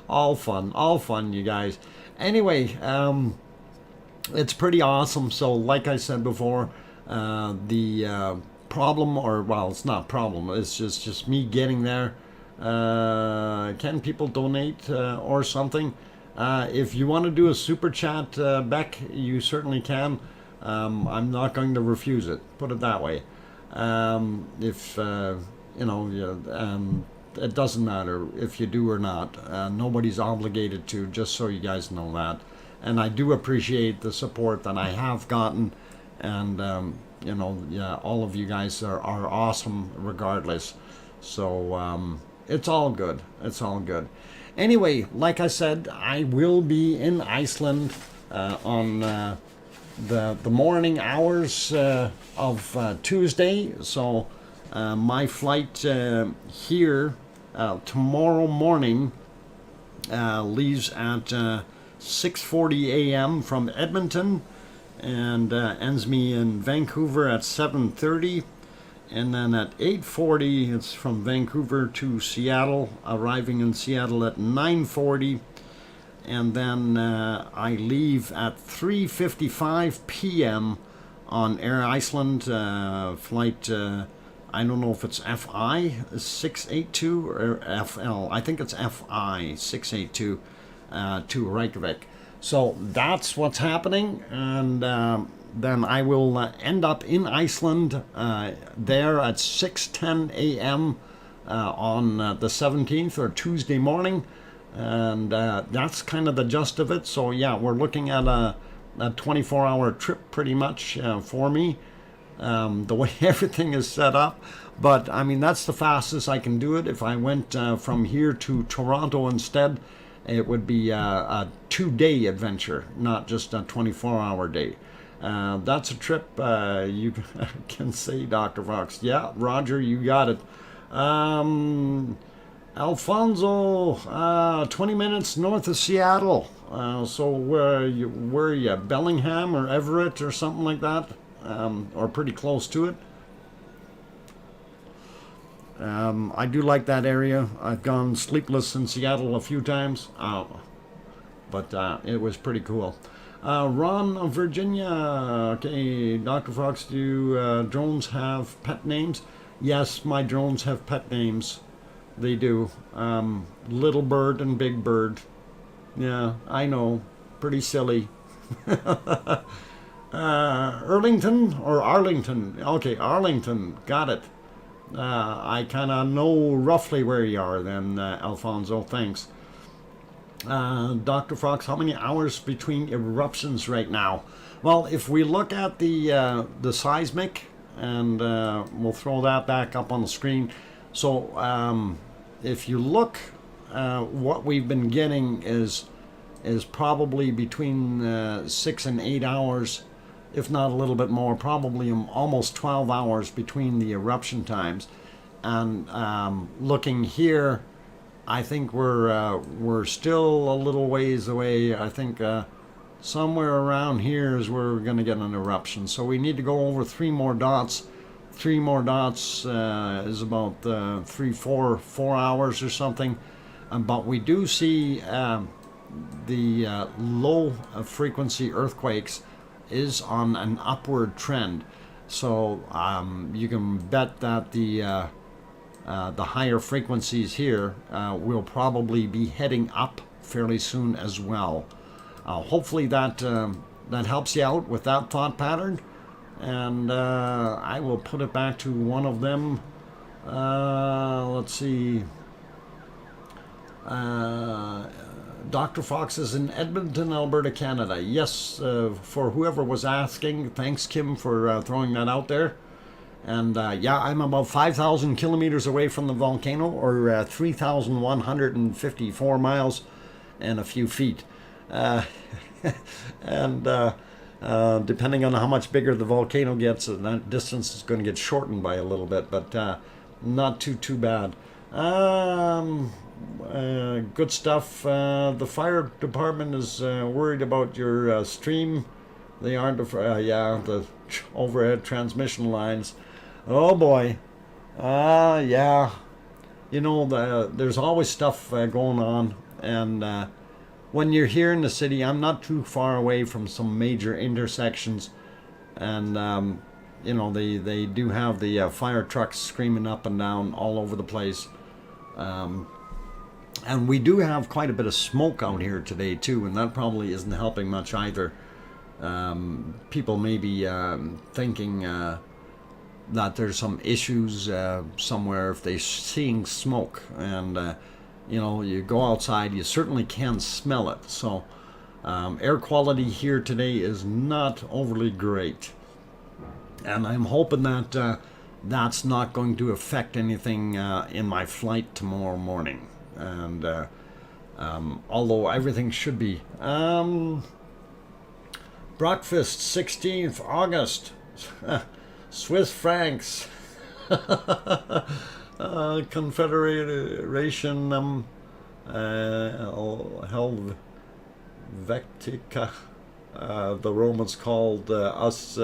all fun, you guys. Anyway, it's pretty awesome. So, like I said before, the problem, or well, it's not problem. It's just me getting there. Can people donate or something? If you want to do a super chat, Beck, you certainly can. I'm not going to refuse it. Put it that way. If it doesn't matter if you do or not. Nobody's obligated to. Just so you guys know that. And I do appreciate the support that I have gotten, and all of you guys are awesome regardless. So it's all good. It's all good. Anyway, like I said, I will be in Iceland on the morning hours of Tuesday. So my flight here tomorrow morning leaves at 6:40 a.m. from Edmonton, and ends me in Vancouver at 7:30. And then at 8:40, it's from Vancouver to Seattle, arriving in Seattle at 9:40. And then I leave at 3:55 p.m. on Air Iceland flight. I don't know if it's FI 682 or FL. I think it's FI 682 to Reykjavik. So that's what's happening, and then I will end up in Iceland there at 6:10 a.m. On the 17th, or Tuesday morning, and that's kind of the gist of it. So yeah, we're looking at a 24-hour trip pretty much for me, the way everything is set up. But I mean, that's the fastest I can do it. If I went from here to Toronto instead, it would be a 2-day adventure, not just a 24-hour day. That's a trip you can say, Dr. Fox. Yeah, Roger, you got it. Alfonso, 20 minutes north of Seattle. So where are you? Bellingham or Everett or something like that? Or pretty close to it. I do like that area. I've gone sleepless in Seattle a few times, but it was pretty cool. Ron of Virginia. Okay, Dr. Fox, do drones have pet names? Yes, my drones have pet names. They do. Little Bird and Big Bird. Yeah, I know. Pretty silly. Arlington or Arlington? Okay, Arlington. Got it. I kind of know roughly where you are then, Alfonso. Thanks. Dr. Fox, how many hours between eruptions right now? Well, if we look at the seismic, and we'll throw that back up on the screen. So if you look, what we've been getting is probably between 6 and 8 hours, if not a little bit more, probably almost 12 hours between the eruption times. And looking here, I think we're still a little ways away. I think somewhere around here is where we're going to get an eruption. So we need to go over 3 more dots. 3 more dots is about 4 hours or something. But we do see the low frequency earthquakes is on an upward trend. So you can bet that the higher frequencies here will probably be heading up fairly soon as well. Hopefully that helps you out with that thought pattern, and I will put it back to one of them. Let's see. Dr. Fox is in Edmonton, Alberta, Canada. Yes, for whoever was asking, thanks, Kim, for throwing that out there. And yeah, I'm about 5,000 kilometers away from the volcano, or 3,154 miles and a few feet. And depending on how much bigger the volcano gets, that distance is going to get shortened by a little bit, but not too bad. Good stuff. The fire department is worried about your stream. They aren't, the overhead transmission lines. Oh boy. Yeah. You know, there's always stuff going on. And when you're here in the city, I'm not too far away from some major intersections. And, you know, they do have the fire trucks screaming up and down all over the place. And we do have quite a bit of smoke out here today, too. And that probably isn't helping much either. People may be thinking that there's some issues somewhere if they're seeing smoke, and you know, you go outside, you certainly can smell it. So air quality here today is not overly great, and I'm hoping that that's not going to affect anything in my flight tomorrow morning. And although everything should be breakfast 16th August. Swiss francs. Confederation held el-vectica. The Romans called us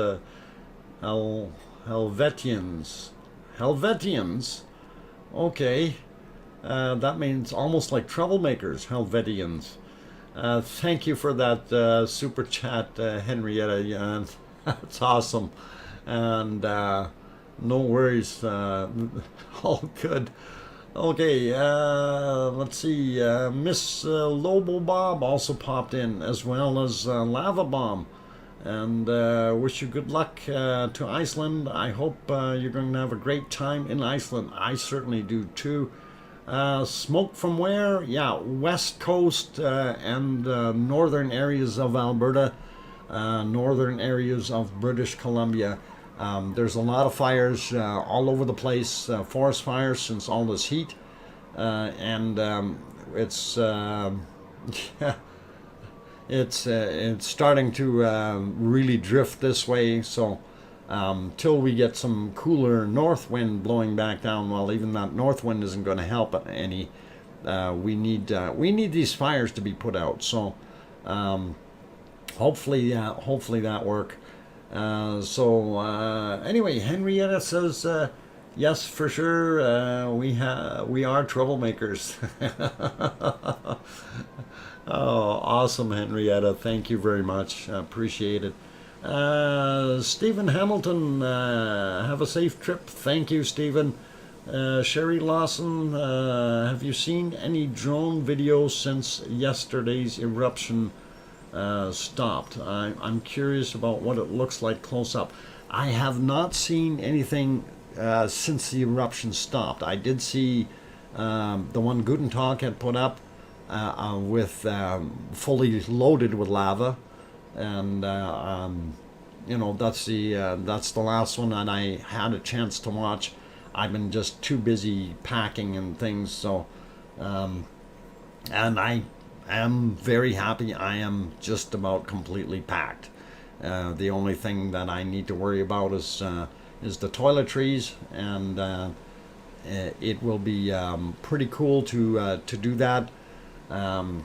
Helvetians. Helvetians? Okay. That means almost like troublemakers, Helvetians. Thank you for that super chat, Henrietta. That's awesome. And no worries. All good. Okay, let's see. Miss Lobo Bob also popped in, as well as Lava Bomb. And wish you good luck to Iceland. I hope you're going to have a great time in Iceland. I certainly do too. Smoke from where? Yeah, west coast and northern areas of Alberta, northern areas of British Columbia. There's a lot of fires all over the place, forest fires since all this heat, and it's yeah, it's starting to really drift this way. So till we get some cooler north wind blowing back down, well, even that north wind isn't going to help any. We need these fires to be put out. So hopefully that work. Anyway, Henrietta says yes, for sure. We are troublemakers. Oh, awesome, Henrietta. Thank you very much. Appreciate it. Stephen Hamilton, have a safe trip. Thank you, Stephen. Sherry Lawson, have you seen any drone videos since yesterday's eruption stopped? I'm curious about what it looks like close up. I have not seen anything since the eruption stopped. I did see the one Guten Tag had put up with fully loaded with lava, and you know, that's the last one that I had a chance to watch. I've been just too busy packing and things, so and I am very happy. I am just about completely packed. The only thing that I need to worry about is the toiletries, and it will be pretty cool to do that. And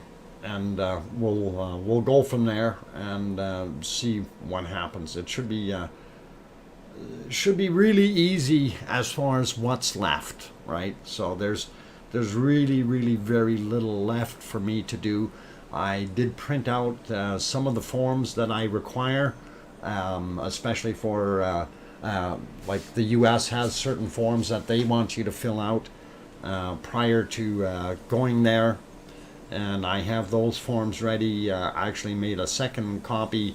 we'll go from there and see what happens. It should be really easy as far as what's left, right? So there's really very little left for me to do. I did print out some of the forms that I require, especially for like the U.S. has certain forms that they want you to fill out prior to going there. And I have those forms ready. I actually made a second copy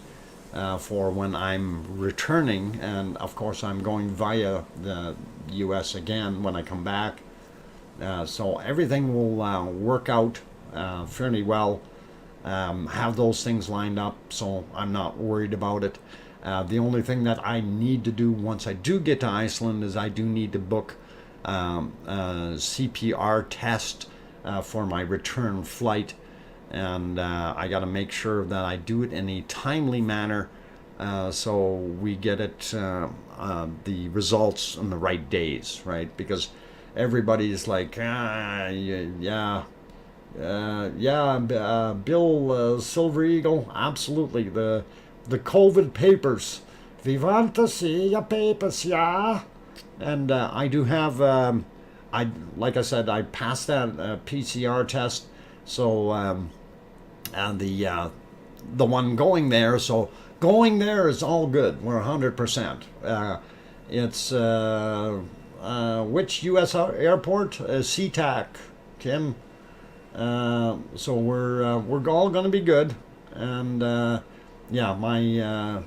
for when I'm returning, and of course I'm going via the US again when I come back. So everything will work out fairly well. Have those things lined up, so I'm not worried about it. The only thing that I need to do once I do get to Iceland is I do need to book a CPR test for my return flight, and I got to make sure that I do it in a timely manner, so we get it the results on the right days, right? Because everybody's like, Bill Silver Eagle, absolutely, the COVID papers. We want to see your papers, yeah. And I do have. Like I said, I passed that PCR test, so and the one going there. So going there is all good. We're 100%. It's which U.S. airport? SeaTac, Kim. So we're all going to be good. And yeah, my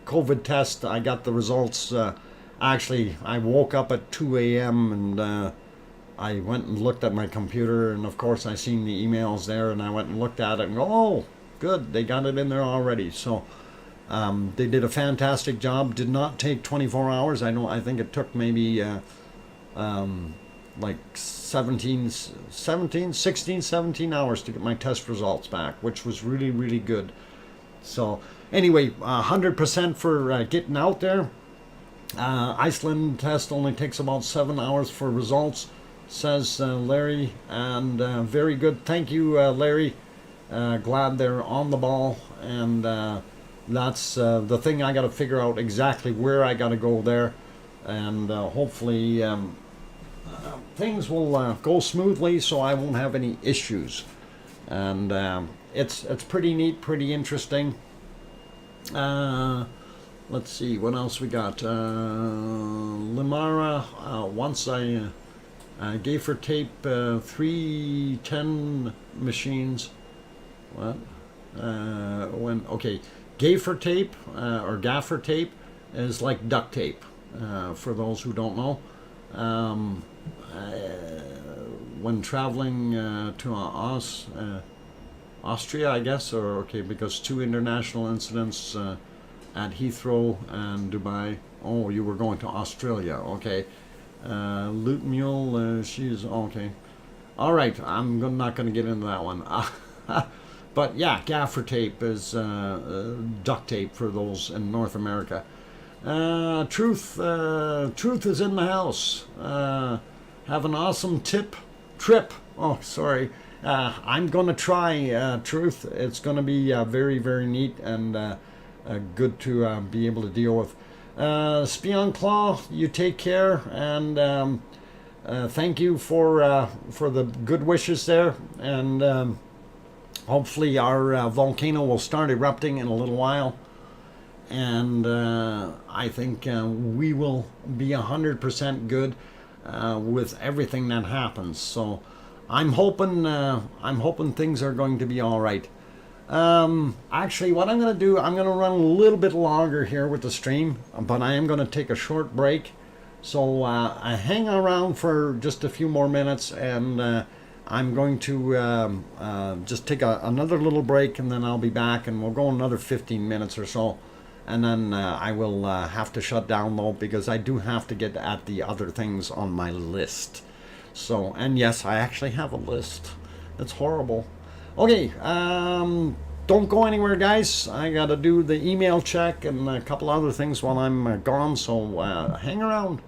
COVID test, I got the results. Actually, I woke up at 2 a.m. and I went and looked at my computer, and of course I seen the emails there, and I went and looked at it and go, oh, good, they got it in there already. So they did a fantastic job. Did not take 24 hours. I think it took maybe like 16, 17 hours to get my test results back, which was really good. So anyway, 100% for getting out there. Iceland test only takes about 7 hours for results, says Larry, and very good. Thank you, Larry. Glad they're on the ball, and that's the thing. I got to figure out exactly where I got to go there, and hopefully things will go smoothly, so I won't have any issues. And it's pretty neat, pretty interesting. Let's see what else we got. Limara. Once I gaffer tape 310 machines. What? When okay, gaffer tape or gaffer tape is like duct tape. For those who don't know, when traveling to Austria, I guess, or okay, because two international incidents at Heathrow and Dubai. Oh, you were going to Australia, okay. Loot Mule, she's okay. All right, not going to get into that one. But yeah, gaffer tape is duct tape for those in North America. Truth is in the house. Have an awesome trip. Oh, sorry. I'm gonna try Truth. It's gonna be very, very neat and good to be able to deal with. Spion Claw, you take care, and thank you for the good wishes there, and hopefully our volcano will start erupting in a little while, and I think we will be 100% good with everything that happens. So I'm hoping things are going to be all right. Actually, what I'm going to do, I'm going to run a little bit longer here with the stream, but I am going to take a short break. So I hang around for just a few more minutes, and I'm going to just take another little break, and then I'll be back, and we'll go another 15 minutes or so. And then I will have to shut down, though, because I do have to get at the other things on my list. So, and yes, I actually have a list. It's horrible. Okay, don't go anywhere, guys. I gotta do the email check and a couple other things while I'm gone, so hang around.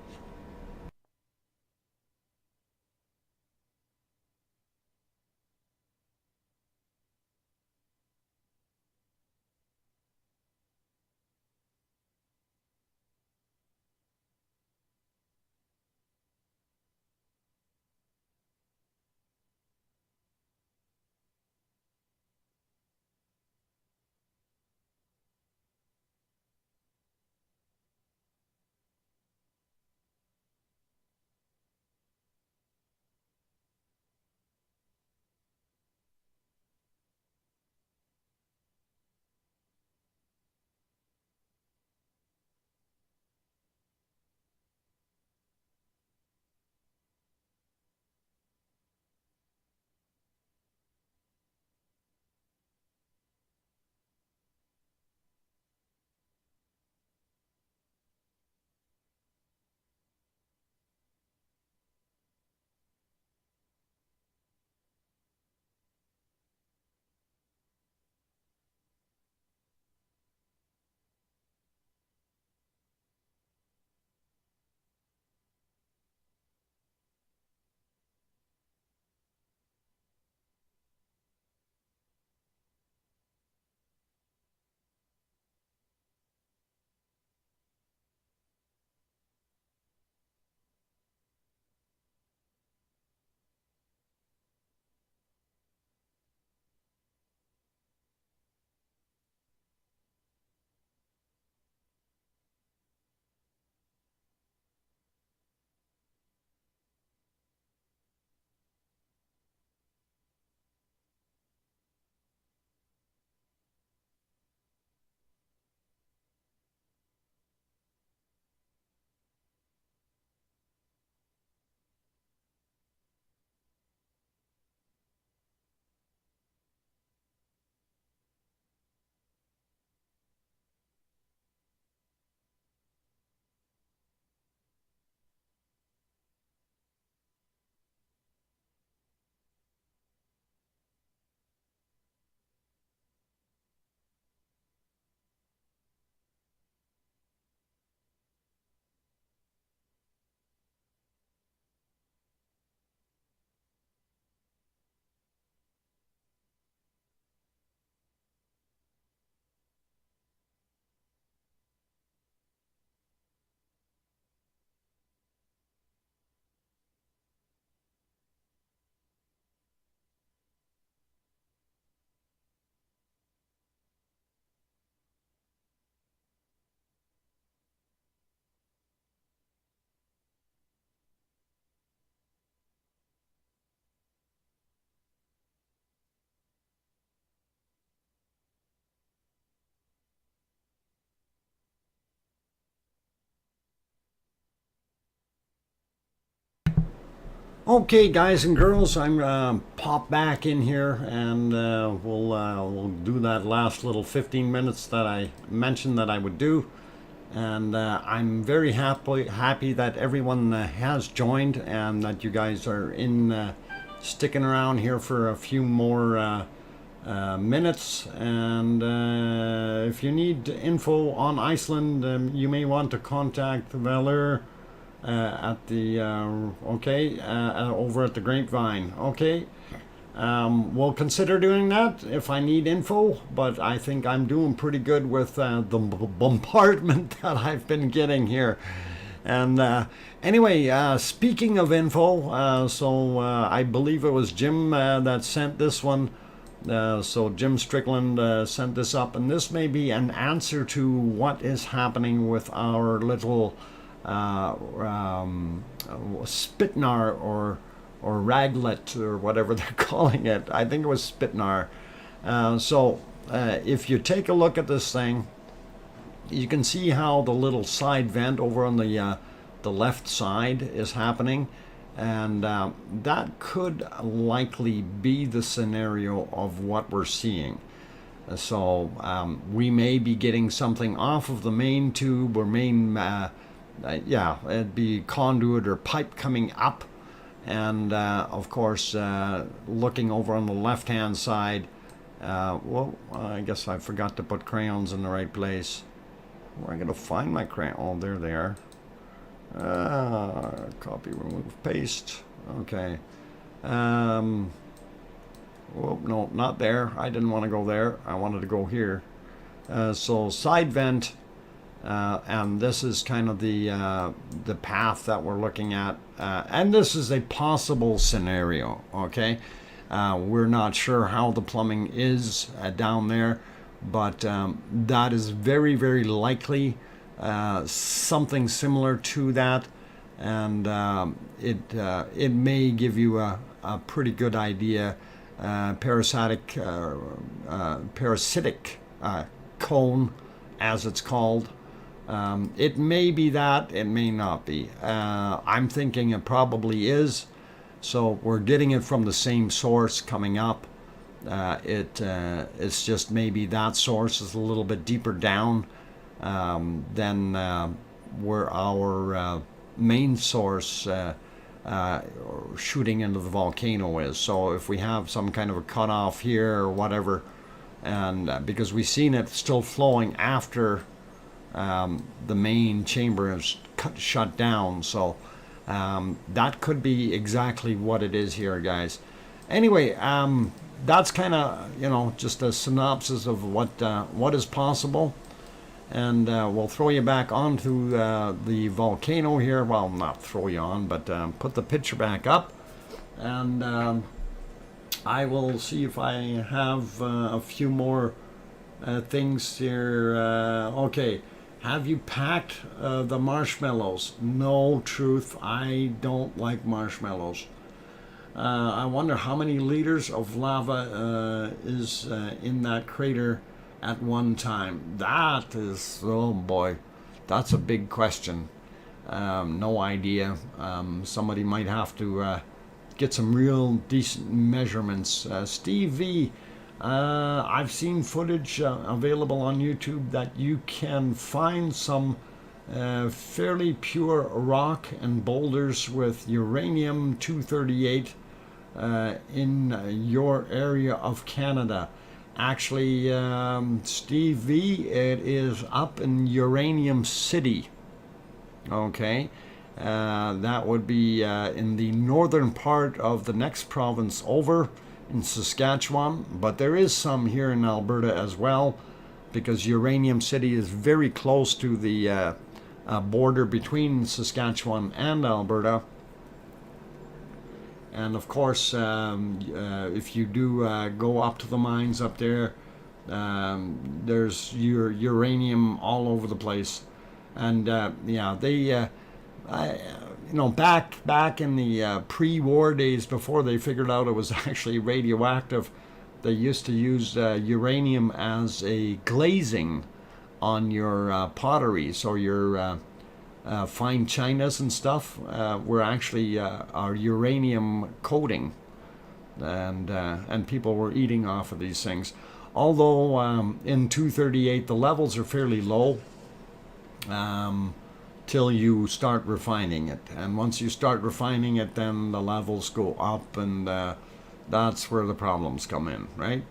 Okay, guys and girls, I'm pop back in here, and we'll do that last little 15 minutes that I mentioned that I would do. And I'm very happy that everyone has joined, and that you guys are sticking around here for a few more minutes. And if you need info on Iceland, you may want to contact Valur at the over at the Grapevine. Okay. We'll consider doing that if I need info, but I think I'm doing pretty good with the bombardment that I've been getting here. And anyway, speaking of info, I believe it was Jim that sent this one. So Jim Strickland sent this up, and this may be an answer to what is happening with our little Spitnar or raglet or whatever they're calling it. I think it was Spitnar. If you take a look at this thing, you can see how the little side vent over on the left side is happening, and that could likely be the scenario of what we're seeing. We may be getting something off of the main tube or main, it'd be conduit or pipe coming up. And of course, looking over on the left-hand side, I guess I forgot to put crayons in the right place. Where am I going to find my crayon? Oh, there they are. Copy, remove, paste. Okay. No, not there. I didn't want to go there. I wanted to go here. So side vent. And this is kind of the path that we're looking at, and this is a possible scenario. Okay, we're not sure how the plumbing is down there, but that is very, very likely something similar to that, and it may give you a pretty good idea. Parasitic cone, as it's called. It may be that, it may not be. I'm thinking it probably is. So we're getting it from the same source coming up. It's just maybe that source is a little bit deeper down than where our main source shooting into the volcano is. So if we have some kind of a cutoff here or whatever, and because we've seen it still flowing after the main chamber is shut down, so that could be exactly what it is here, guys. Anyway, that's kind of just a synopsis of what is possible, and we'll throw you back onto the volcano here. Well, not throw you on, but put the picture back up, and I will see if I have a few more things here. Okay. Have you packed the marshmallows? No, truth, I don't like marshmallows. I wonder how many liters of lava is in that crater at one time. That is, oh boy, that's a big question. No idea. Somebody might have to get some real decent measurements. Steve V, I've seen footage available on YouTube that you can find some fairly pure rock and boulders with uranium-238 in your area of Canada. Actually, Steve V, it is up in Uranium City. Okay, that would be in the northern part of the next province over, in Saskatchewan, but there is some here in Alberta as well, because Uranium City is very close to the border between Saskatchewan and Alberta. And of course, if you do go up to the mines up there, there's uranium all over the place. And they back in the pre-war days, before they figured out it was actually radioactive, they used to use uranium as a glazing on your pottery. So your fine chinas and stuff were actually our uranium coating, and people were eating off of these things. Although in 238 the levels are fairly low till you start refining it, and once you start refining it, then the levels go up, and that's where the problems come in, right?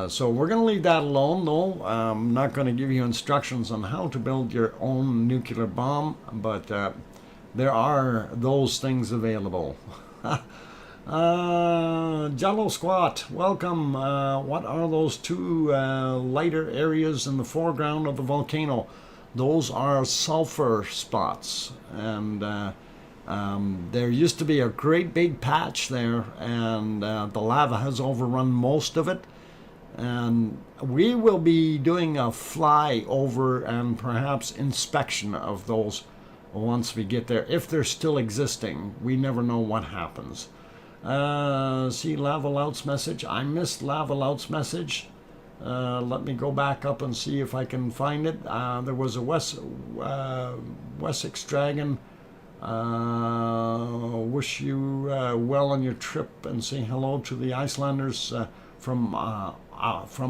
So we're going to leave that alone, though. I'm not going to give you instructions on how to build your own nuclear bomb, but there are those things available. Jello Squat, welcome. What are those two lighter areas in the foreground of the volcano? Those are sulfur spots, and there used to be a great big patch there, and the lava has overrun most of it. And we will be doing a flyover and perhaps inspection of those once we get there, if they're still existing. We never know what happens. See Lava Lout's message. I missed Lava Lout's message. Let me go back up and see if I can find it. There was a Wessex Dragon. Wish you well on your trip, and say hello to the Icelanders from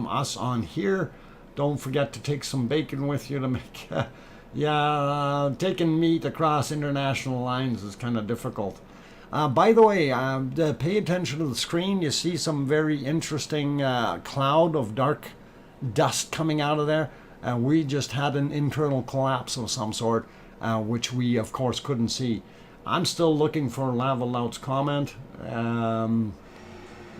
us on here. Don't forget to take some bacon with you to make... taking meat across international lines is kind of difficult. By the way, pay attention to the screen. You see some very interesting cloud of dark dust coming out of there. We just had an internal collapse of some sort, which we, of course, couldn't see. I'm still looking for Lava Lout's comment.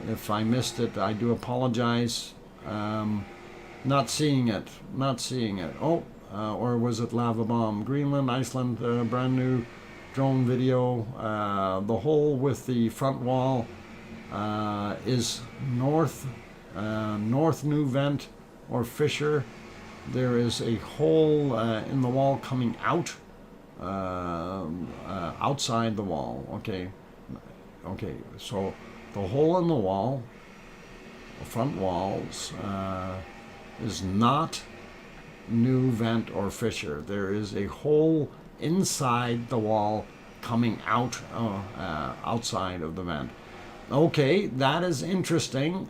If I missed it, I do apologize. Not seeing it. Oh, or was it Lava Bomb? Greenland, Iceland, brand new drone video. The hole with the front wall is north new vent or fissure. There is a hole in the wall coming out, outside the wall. Okay, so the hole in the wall, the front walls, is not new vent or fissure. There is a hole inside the wall coming out, outside of the vent. Okay, that is interesting,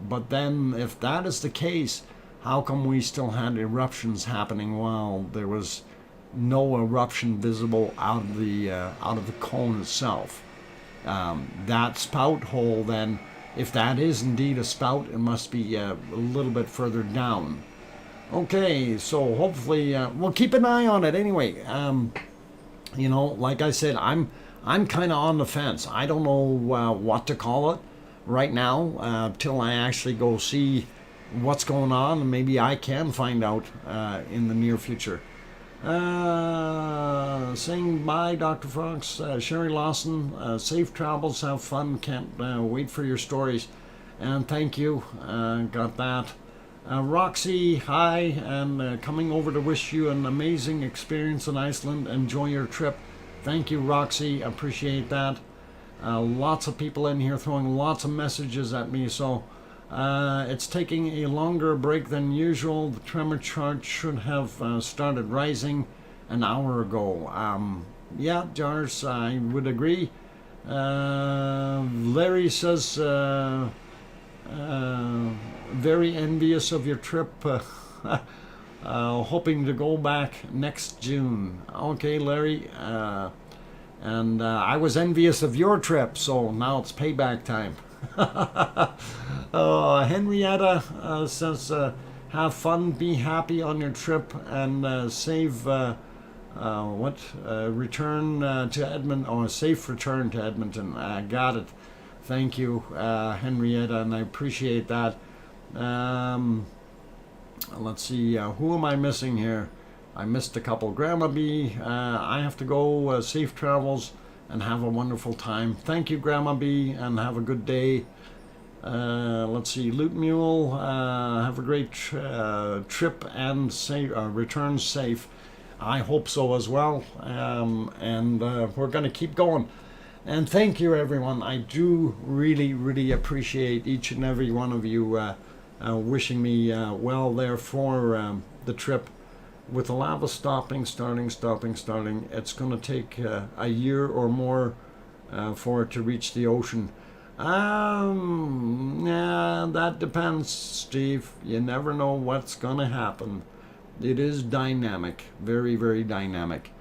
but then if that is the case, how come we still had eruptions happening while there was no eruption visible out of the cone itself? That spout hole, then, if that is indeed a spout, it must be a little bit further down. Okay, so hopefully we'll keep an eye on it anyway. You know, like I said, I'm kind of on the fence. I don't know what to call it right now till I actually go see what's going on, and maybe I can find out in the near future. Saying bye, Dr. Fox. Sherry Lawson, safe travels, have fun, can't wait for your stories. And thank you, got that. Roxy, hi, and coming over to wish you an amazing experience in Iceland. Enjoy your trip. Thank you, Roxy, appreciate that. Lots of people in here throwing lots of messages at me, so it's taking a longer break than usual. The tremor chart should have started rising an hour ago. Yeah, Jars, I would agree. Larry says, very envious of your trip. Hoping to go back next June. Okay, Larry. And I was envious of your trip, so now it's payback time. Henrietta says, have fun, be happy on your trip, and save return to Edmonton, or safe return to Edmonton. Got it. Thank you, Henrietta, and I appreciate that. Let's see, who am I missing here? I missed a couple. Grandma B, I have to go. Safe travels and have a wonderful time. Thank you, Grandma B, and have a good day. Let's see, Loot Mule, have a great trip and return safe. I hope so as well. And we're going to keep going. And thank you, everyone. I do really, really appreciate each and every one of you wishing me well there for the trip. with the lava stopping, starting, it's going to take a year or more for it to reach the ocean. Yeah, that depends, Steve. You never know what's going to happen. It is dynamic, very, very dynamic.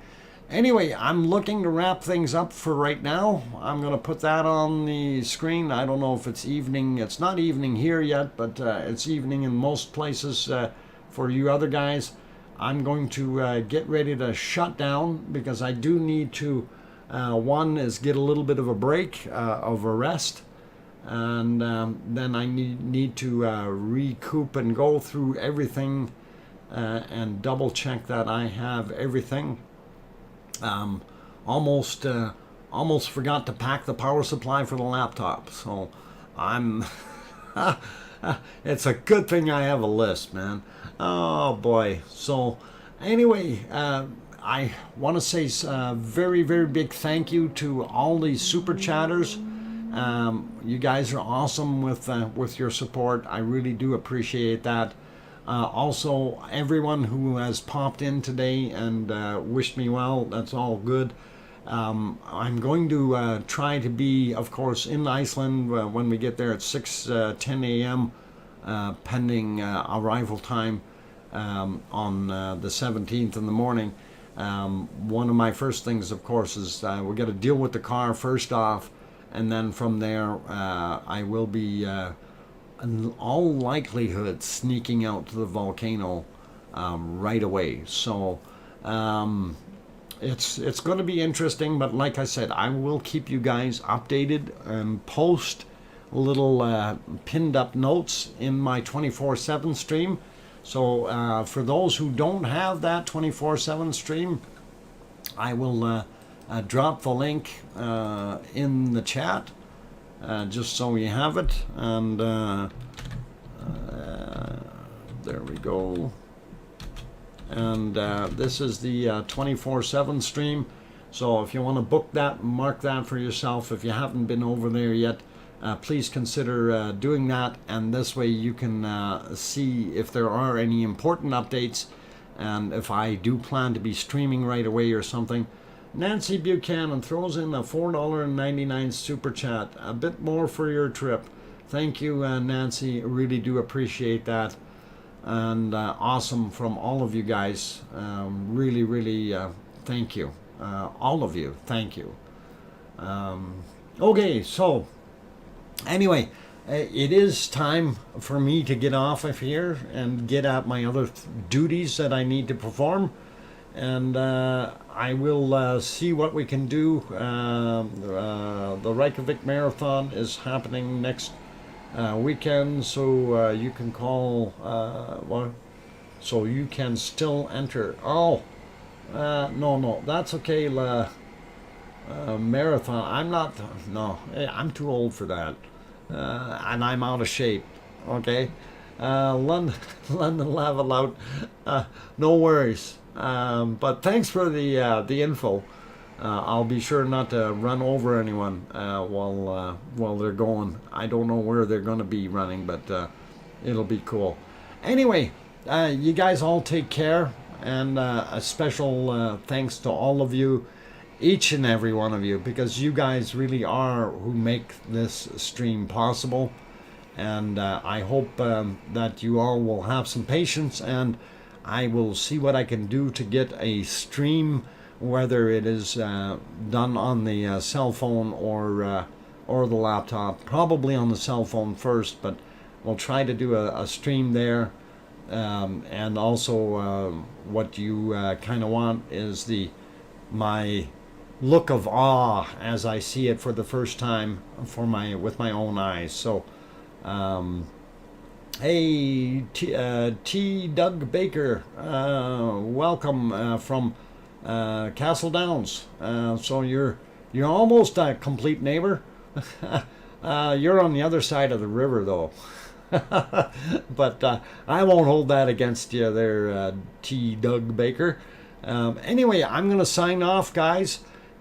Anyway, I'm looking to wrap things up for right now. I'm going to put that on the screen. I don't know if it's evening. It's not evening here yet, but it's evening in most places for you other guys. I'm going to get ready to shut down because I do need to, one is get a little bit of a break, of a rest. And then I need to recoup and go through everything and double check that I have everything. Almost forgot to pack the power supply for the laptop, so I'm it's a good thing I have a list, man. Oh boy. So anyway, I want to say a very, very big thank you to all these super chatters. You guys are awesome with your support. I really do appreciate that. Also, everyone who has popped in today and wished me well, that's all good. I'm going to try to be, of course, in Iceland when we get there at 6:10 a.m. Pending arrival time on the 17th in the morning. One of my first things, of course, is we got to deal with the car first off, and then from there I will be in all likelihood sneaking out to the volcano right away. So it's going to be interesting, but like I said, I will keep you guys updated and post little pinned up notes in my 24/7 stream. So for those who don't have that 24/7 stream, I will drop the link in the chat, just so you have it. And there we go. And this is the 24/7 stream. So if you want to book that, mark that for yourself. If you haven't been over there yet, please consider doing that, and this way you can see if there are any important updates, and if I do plan to be streaming right away or something. Nancy Buchanan throws in a $4.99 super chat. A bit more for your trip. Thank you, Nancy. Really do appreciate that. And awesome from all of you guys. Really, really thank you. All of you, thank you. Okay, so anyway, it is time for me to get off of here and get at my other duties that I need to perform. And I will see what we can do. The Reykjavik Marathon is happening next weekend, so you can call, so you can still enter. Oh, no, that's okay. Marathon, I'm not, no, I'm too old for that. And I'm out of shape, okay? London Lava Loud, no worries. But thanks for the info. I'll be sure not to run over anyone while they're going. I don't know where they're going to be running, but it'll be cool. Anyway, you guys all take care, and a special thanks to all of you, each and every one of you, because you guys really are who make this stream possible. And I hope that you all will have some patience, and I will see what I can do to get a stream, whether it is done on the cell phone or the laptop. Probably on the cell phone first, but we'll try to do a stream there. And also what you kind of want is my look of awe as I see it for the first time with my own eyes. So hey, T. Doug Baker, welcome from Castle Downs. So you're almost a complete neighbor. You're on the other side of the river, though. But I won't hold that against you there, T. Doug Baker. Anyway, I'm going to sign off, guys.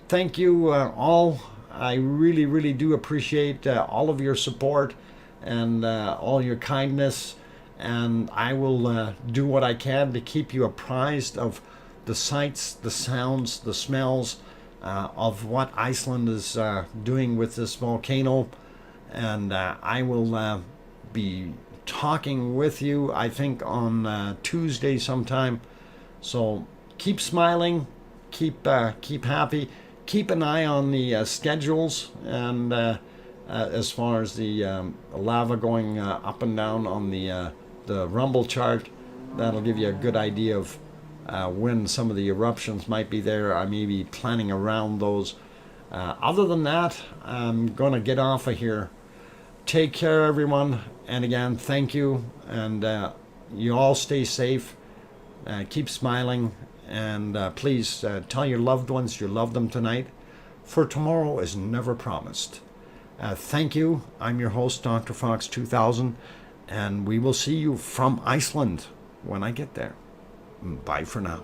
Thank you all. I really, really do appreciate all of your support and all your kindness. and I will do what I can to keep you apprised of the sights, the sounds, the smells of what Iceland is doing with this volcano. And I will be talking with you, I think, on Tuesday sometime. So keep smiling, keep happy, keep an eye on the schedules, and as far as the lava going up and down on the rumble chart, that'll give you a good idea of when some of the eruptions might be there. I may be planning around those. Other than that, I'm going to get off of here. Take care, everyone. And again, thank you. And you all stay safe. Keep smiling. And please tell your loved ones you love them tonight, for tomorrow is never promised. Thank you. I'm your host, DrFox2000. And we will see you from Iceland when I get there. Bye for now.